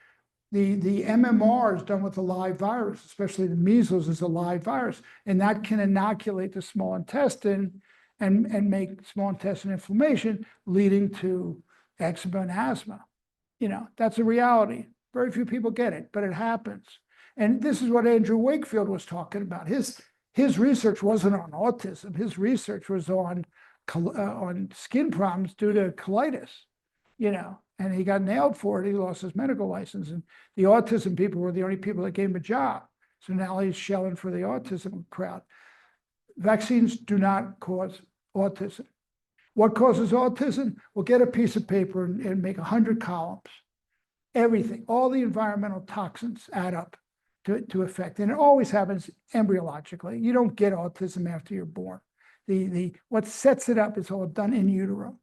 The MMR is done with a live virus, especially the measles is a live virus, and that can inoculate the small intestine and make small intestine inflammation, leading to eczema and asthma. That's a reality. Very few people get it, but it happens. And this is what Andrew Wakefield was talking about. His research wasn't on autism. His research was on skin problems due to colitis, and he got nailed for it. He lost his medical license, and the autism people were the only people that gave him a job. So now he's shelling for the autism crowd. Vaccines do not cause autism. What causes autism? Well, get a piece of paper and make 100 columns. everything, all the environmental toxins add up to affect. And it always happens embryologically. You don't get autism after you're born. What sets it up is all done in utero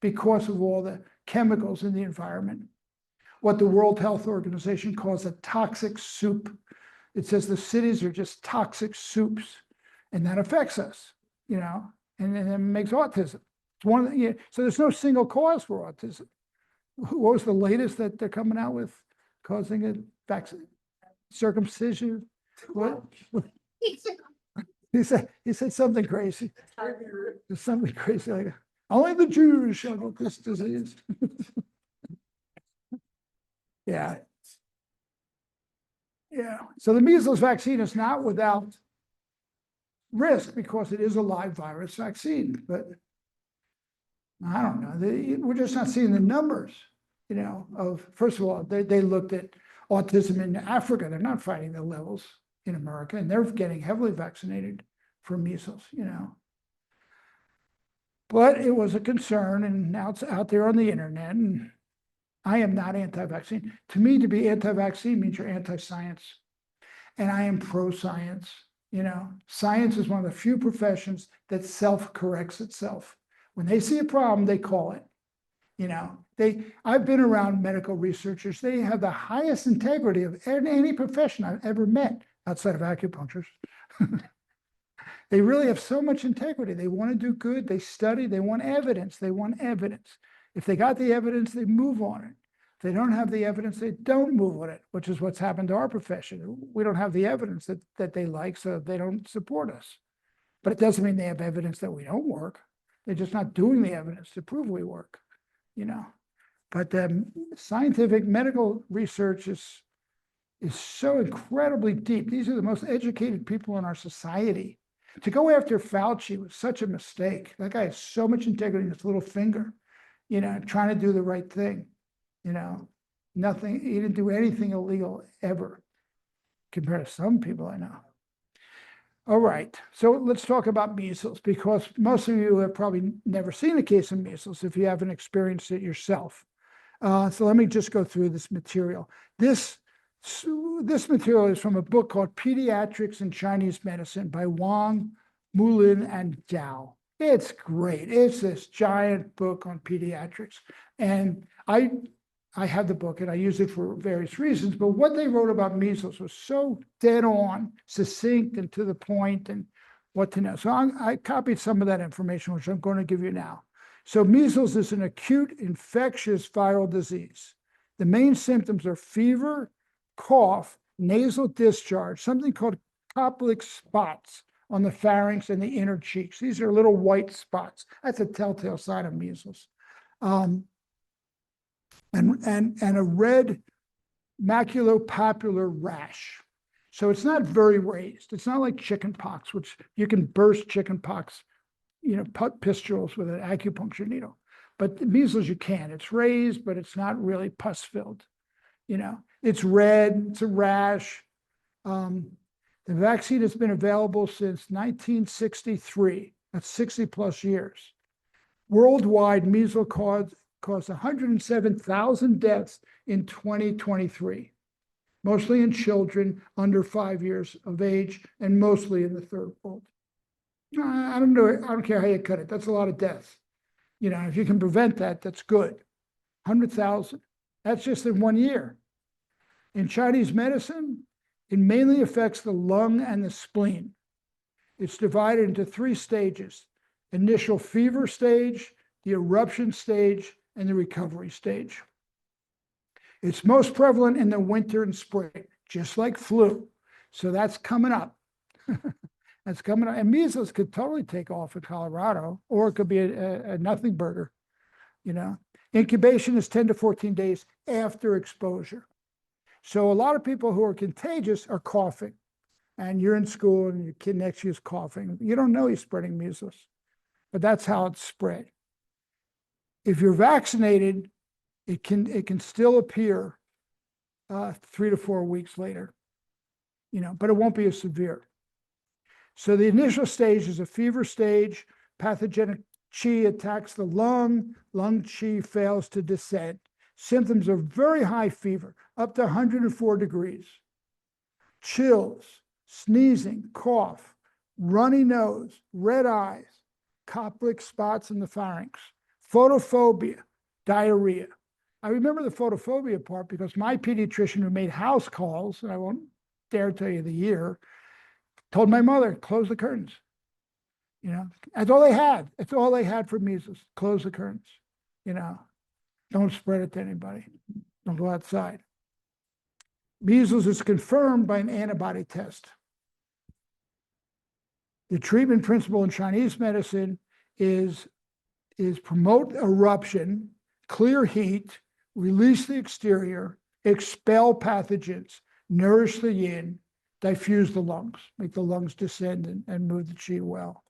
because of all the chemicals in the environment. What the World Health Organization calls a toxic soup. It says the cities are just toxic soups, and that affects us, and then it makes autism. It's one of the, so there's no single cause for autism. What was the latest that they're coming out with causing a vaccine? Circumcision? What? He said something crazy. Something crazy like, only the Jews shall get this disease. Yeah. Yeah. So the measles vaccine is not without risk because it is a live virus vaccine, but I don't know. We're just not seeing the numbers, first of all, they looked at autism in Africa. They're not fighting the levels in America, and they're getting heavily vaccinated for measles, But it was a concern, and now it's out there on the internet, and I am not anti-vaccine. To me, to be anti-vaccine means you're anti-science, and I am pro-science. Science is one of the few professions that self-corrects itself. When they see a problem, they call it. I've been around medical researchers. They have the highest integrity of any profession I've ever met outside of acupuncturists. They really have so much integrity. They want to do good. They study. They want evidence. If they got the evidence, they move on it. If they don't have the evidence, they don't move on it, which is what's happened to our profession. We don't have the evidence that they like, so they don't support us. But it doesn't mean they have evidence that we don't work. They're just not doing the evidence to prove we work, But scientific medical research is so incredibly deep. These are the most educated people in our society. To go after Fauci was such a mistake. That guy has so much integrity in his little finger, trying to do the right thing. Nothing, he didn't do anything illegal ever, compared to some people I know. All right, so let's talk about measles, because most of you have probably never seen a case of measles if you haven't experienced it yourself. So let me just go through this material. This material is from a book called Pediatrics in Chinese Medicine by Wang, Mulin, and Zhao. It's great. It's this giant book on pediatrics. And I have the book and I use it for various reasons, but what they wrote about measles was so dead on, succinct, and to the point, and what to know. So I copied some of that information, which I'm going to give you now. So measles is an acute infectious viral disease. The main symptoms are fever, cough, nasal discharge, something called Koplik spots on the pharynx and the inner cheeks. These are little white spots. That's a telltale sign of measles. And a red maculopapular rash. So it's not very raised. It's not like chickenpox, which you can burst chickenpox, pustules with an acupuncture needle. But measles, you can. It's raised, but it's not really pus-filled. It's red, it's a rash. The vaccine has been available since 1963. That's 60 plus years. Worldwide, measles caused 107,000 deaths in 2023, mostly in children under 5 years of age and mostly in the third world. I don't care how you cut it. That's a lot of deaths. If you can prevent that, that's good. 100,000. That's just in 1 year. In Chinese medicine, it mainly affects the lung and the spleen. It's divided into 3 stages: initial fever stage, the eruption stage, and the recovery stage. It's most prevalent in the winter and spring, just like flu. So that's coming up. That's coming up. And measles could totally take off in Colorado, or it could be a nothing burger. Incubation is 10 to 14 days after exposure. So a lot of people who are contagious are coughing, and you're in school and your kid next to you is coughing. You don't know he's spreading measles, but that's how it's spread. If you're vaccinated, it can still appear 3 to 4 weeks later, but it won't be as severe. So the initial stage is a fever stage. Pathogenic qi attacks the lung. Lung qi fails to descend. Symptoms are very high fever, up to 104 degrees. Chills, sneezing, cough, runny nose, red eyes, Koplik spots in the pharynx, photophobia, diarrhea. I remember the photophobia part because my pediatrician, who made house calls, and I won't dare tell you the year, told my mother, close the curtains. You know, that's all they had. It's all they had for measles. Close the curtains. You know, don't spread it to anybody. Don't go outside. Measles is confirmed by an antibody test. The treatment principle in Chinese medicine is promote eruption, clear heat, release the exterior, expel pathogens, nourish the yin, diffuse the lungs, make the lungs descend and move the qi well.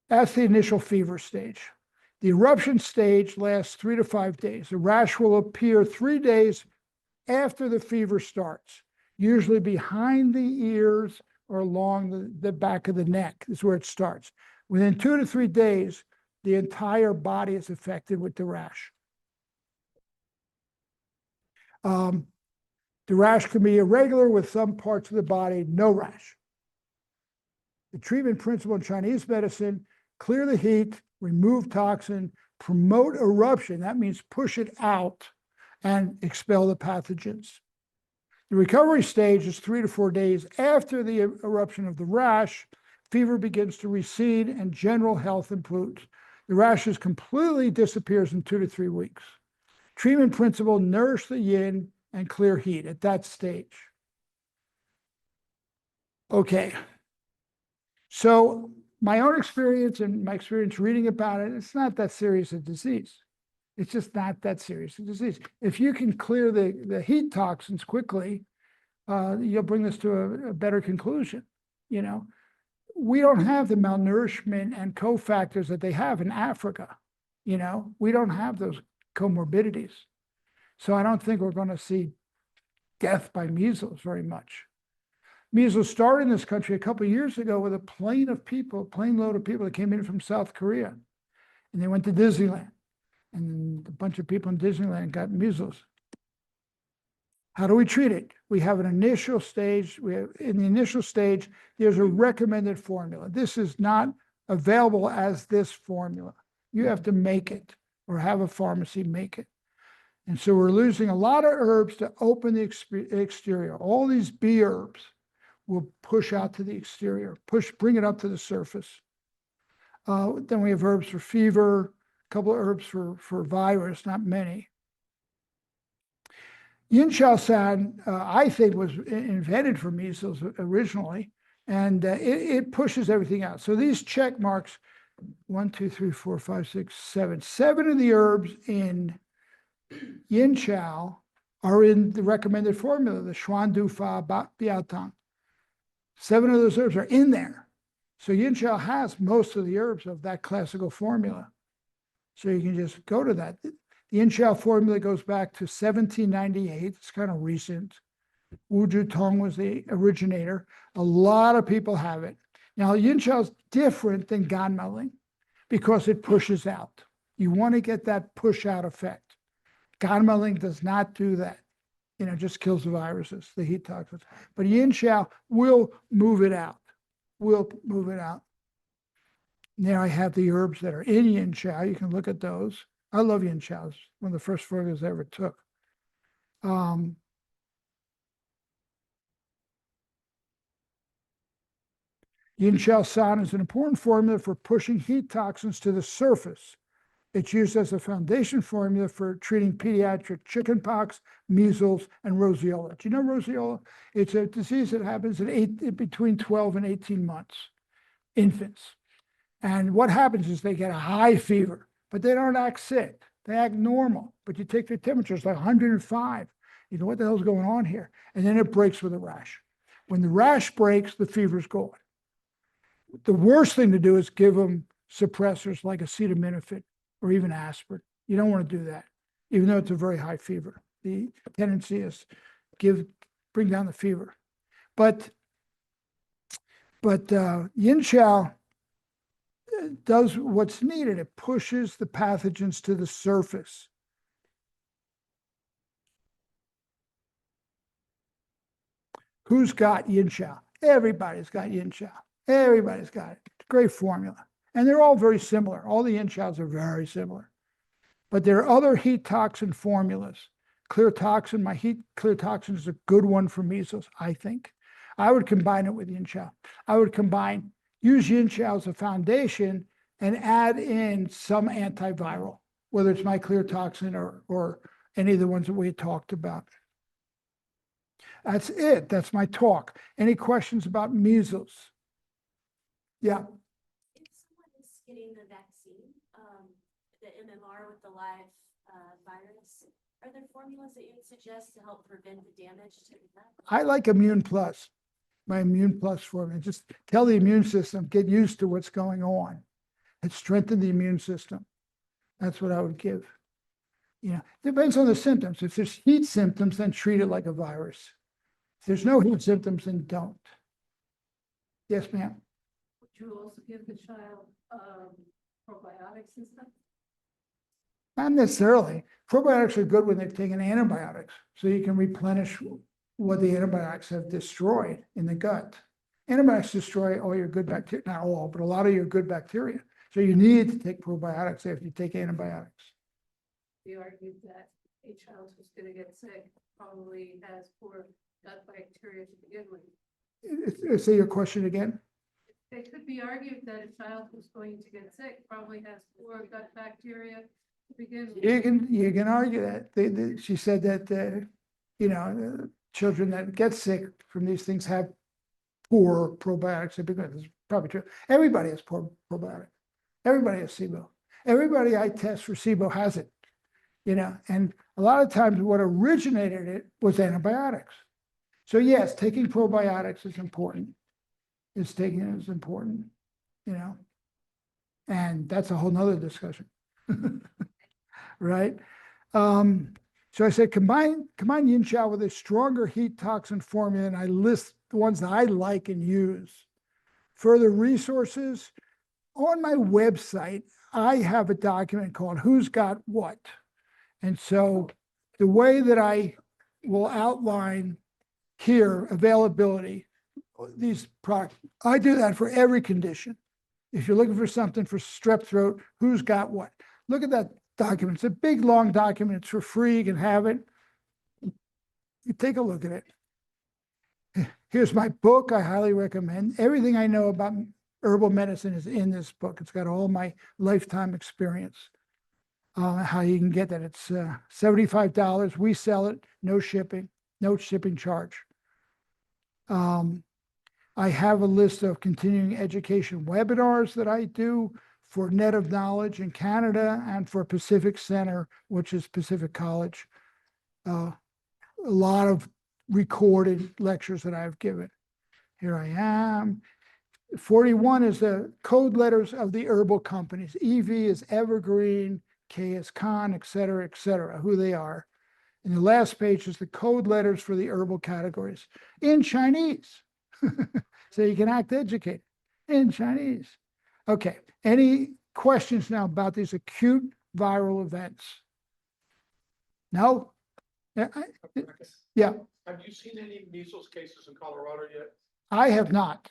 That's the initial fever stage. The eruption stage lasts 3 to 5 days. The rash will appear 3 days after the fever starts, usually behind the ears or along the back of the neck is where it starts. Within 2 to 3 days, the entire body is affected with the rash. The rash can be irregular with some parts of the body, no rash. The treatment principle in Chinese medicine, clear the heat, remove toxin, promote eruption, that means push it out, and expel the pathogens. The recovery stage is 3 to 4 days after the eruption of the rash. Fever begins to recede and general health improves. The rashes completely disappears in 2 to 3 weeks. Treatment principle, nourish the yin and clear heat at that stage. Okay. So my own experience and my experience reading about it, it's not that serious a disease. It's just not that serious a disease. If you can clear the heat toxins quickly, you'll bring this to a better conclusion. You know, we don't have the malnourishment and cofactors that they have in Africa. You know, we don't have those comorbidities. So I don't think we're going to see death by measles very much. Measles started in this country a couple of years ago with a plane load of people that came in from South Korea. And they went to Disneyland. And a bunch of people in Disneyland got measles. How do we treat it? We have an initial stage. In the initial stage, there's a recommended formula. This is not available as this formula. You have to make it or have a pharmacy make it. And so we're losing a lot of herbs to open the exterior. All these B herbs will push out to the exterior, bring it up to the surface. Then we have herbs for fever, a couple of herbs for virus, not many. Yin Chao San, I think, was invented for measles originally, and it pushes everything out. So these check marks, 1, 2, 3, 4, 5, 6, 7. 7 of the herbs in Yin Chao are in the recommended formula, the Xuan Du Fa Biao Tang. 7 of those herbs are in there. So Yin Chao has most of the herbs of that classical formula. So you can just go to that. The Yin Chao formula goes back to 1798. It's kind of recent. Wu Ju Tong was the originator. A lot of people have it. Now, Yin Chao is different than Ganmaling because it pushes out. You want to get that push out effect. Ganmaling does not do that. You know, just kills the viruses, the heat toxins. But Yin Chao will move it out. Will move it out. There I have the herbs that are in Yin Chao. You can look at those. I love Yin Chao. It's one of the first formulas I ever took. Yin Chao San is an important formula for pushing heat toxins to the surface. It's used as a foundation formula for treating pediatric chickenpox, measles, and roseola. Do you know roseola? It's a disease that happens between 12 and 18 months, infants. And what happens is they get a high fever, but they don't act sick. They act normal, but you take their temperatures like 105. You know, what the hell's going on here? And then it breaks with a rash. When the rash breaks, the fever's gone. The worst thing to do is give them suppressors like acetaminophen or even aspirin. You don't want to do that, even though it's a very high fever. The tendency is bring down the fever. But Yin Chao does what's needed. It pushes the pathogens to the surface. Who's got yin chow? Everybody's got yin chow. Everybody's got it. It's a great formula. And they're all very similar. All the yin chows are very similar. But there are other heat toxin formulas. Clear toxin, my heat clear toxin is a good one for measles, I think. I would combine it with yin chow. I would use yin chow as a foundation and add in some antiviral, whether it's my clear toxin or any of the ones that we had talked about. That's it. That's my talk. Any questions about measles? Yeah. If someone is getting the vaccine, the MMR with the live virus, are there formulas that you would suggest to help prevent the damage to the gut? I like Immune Plus, my Immune Plus formula. Just tell the immune system, get used to what's going on. And strengthen the immune system. That's what I would give. You know, depends on the symptoms. If there's heat symptoms, then treat it like a virus. If there's no heat symptoms, then don't. Yes, ma'am. Would you also give the child, probiotics and stuff? Not necessarily. Probiotics are good when they've taken antibiotics, so you can replenish what the antibiotics have destroyed in the gut. Antibiotics destroy all your good bacteria, not all, but a lot of your good bacteria. So you need to take probiotics after you take antibiotics. You argued that a child who's gonna get sick probably has poor gut bacteria to begin with. Say your question again. It could be argued that a child who's going to get sick probably has poor gut bacteria to begin with. You can argue that. She said that, children that get sick from these things have poor probiotics. It's probably true. Everybody has poor probiotics. Everybody has SIBO. Everybody I test for SIBO has it, and a lot of times what originated it was antibiotics. So yes, taking probiotics is important. Taking it is important, and that's a whole nother discussion. Right? So I said, combine yin chow with a stronger heat toxin formula, and I list the ones that I like and use. Further resources, on my website, I have a document called Who's Got What. And so the way that I will outline here availability, these products, I do that for every condition. If you're looking for something for strep throat, Who's Got What? Look at that document. It's a big, long document. It's for free. You can have it. You take a look at it. Here's my book. I highly recommend. Everything I know about herbal medicine is in this book. It's got all my lifetime experience. How you can get that. It's $75. We sell it. No shipping charge. I have a list of continuing education webinars that I do for Net of Knowledge in Canada and for Pacific Center, which is Pacific College. A lot of recorded lectures that I've given. Here I am. 41 is the code letters of the herbal companies. EV is Evergreen, K is Con, et cetera, who they are. And the last page is the code letters for the herbal categories in Chinese. So you can act educated in Chinese. Okay, any questions now about these acute viral events? No? Yeah, Have you seen any measles cases in Colorado yet? I have not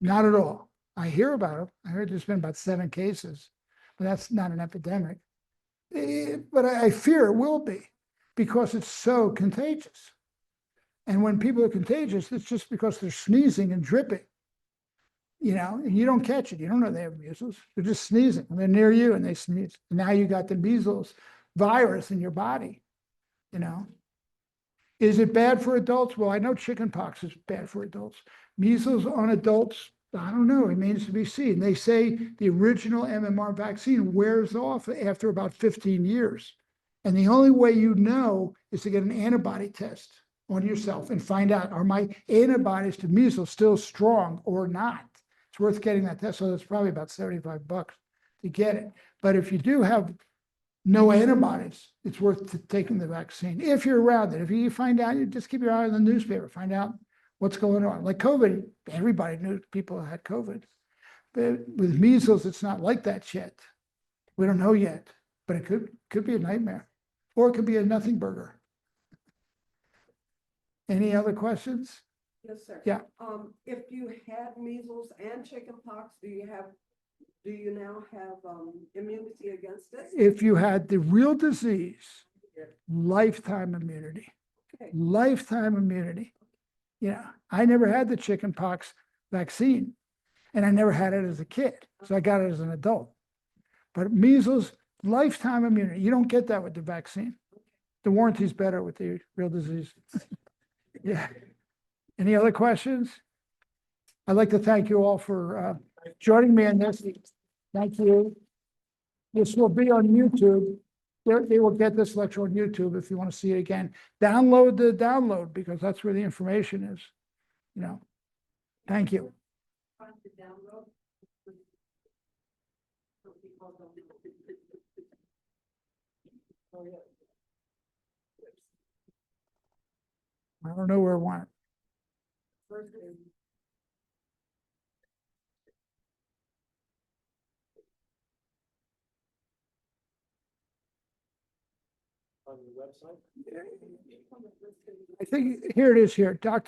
at all. I hear about them. I heard there's been about 7 cases, but that's not an epidemic. But I fear it will be because it's so contagious. And when people are contagious, it's just because they're sneezing and dripping, and you don't catch it. You don't know they have measles. They're just sneezing. And they're near you and they sneeze. And now you got the measles virus in your body, Is it bad for adults? Well, I know chickenpox is bad for adults. Measles on adults, I don't know. It remains to be seen. They say the original MMR vaccine wears off after about 15 years. And the only way you know is to get an antibody test on yourself and find out, are my antibodies to measles still strong or not? It's worth getting that test. So that's probably about $75 to get it. But if you do have no antibodies, it's worth taking the vaccine. If you're around it, if you find out, you just keep your eye on the newspaper, find out what's going on. Like COVID, everybody knew people had COVID. But with measles, it's not like that yet. We don't know yet, but it could be a nightmare, or it could be a nothing burger. Any other questions? Yes, sir. Yeah. If you had measles and chickenpox, do you now have, immunity against it? If you had the real disease, lifetime immunity, Okay. lifetime immunity. Yeah, I never had the chickenpox vaccine, and I never had it as a kid, so I got it as an adult. But measles, lifetime immunity, you don't get that with the vaccine. The warranty's better with the real disease. Yeah. Any other questions? I'd like to thank you all for joining me in this. Thank you. This will be on YouTube. They will get this lecture on YouTube if you want to see it again. Download the download because that's where the information is. You know. Thank you. Find the download. So people don't- Oh, yeah. I don't know where it went. First is On your website? I think here it is here, Dr.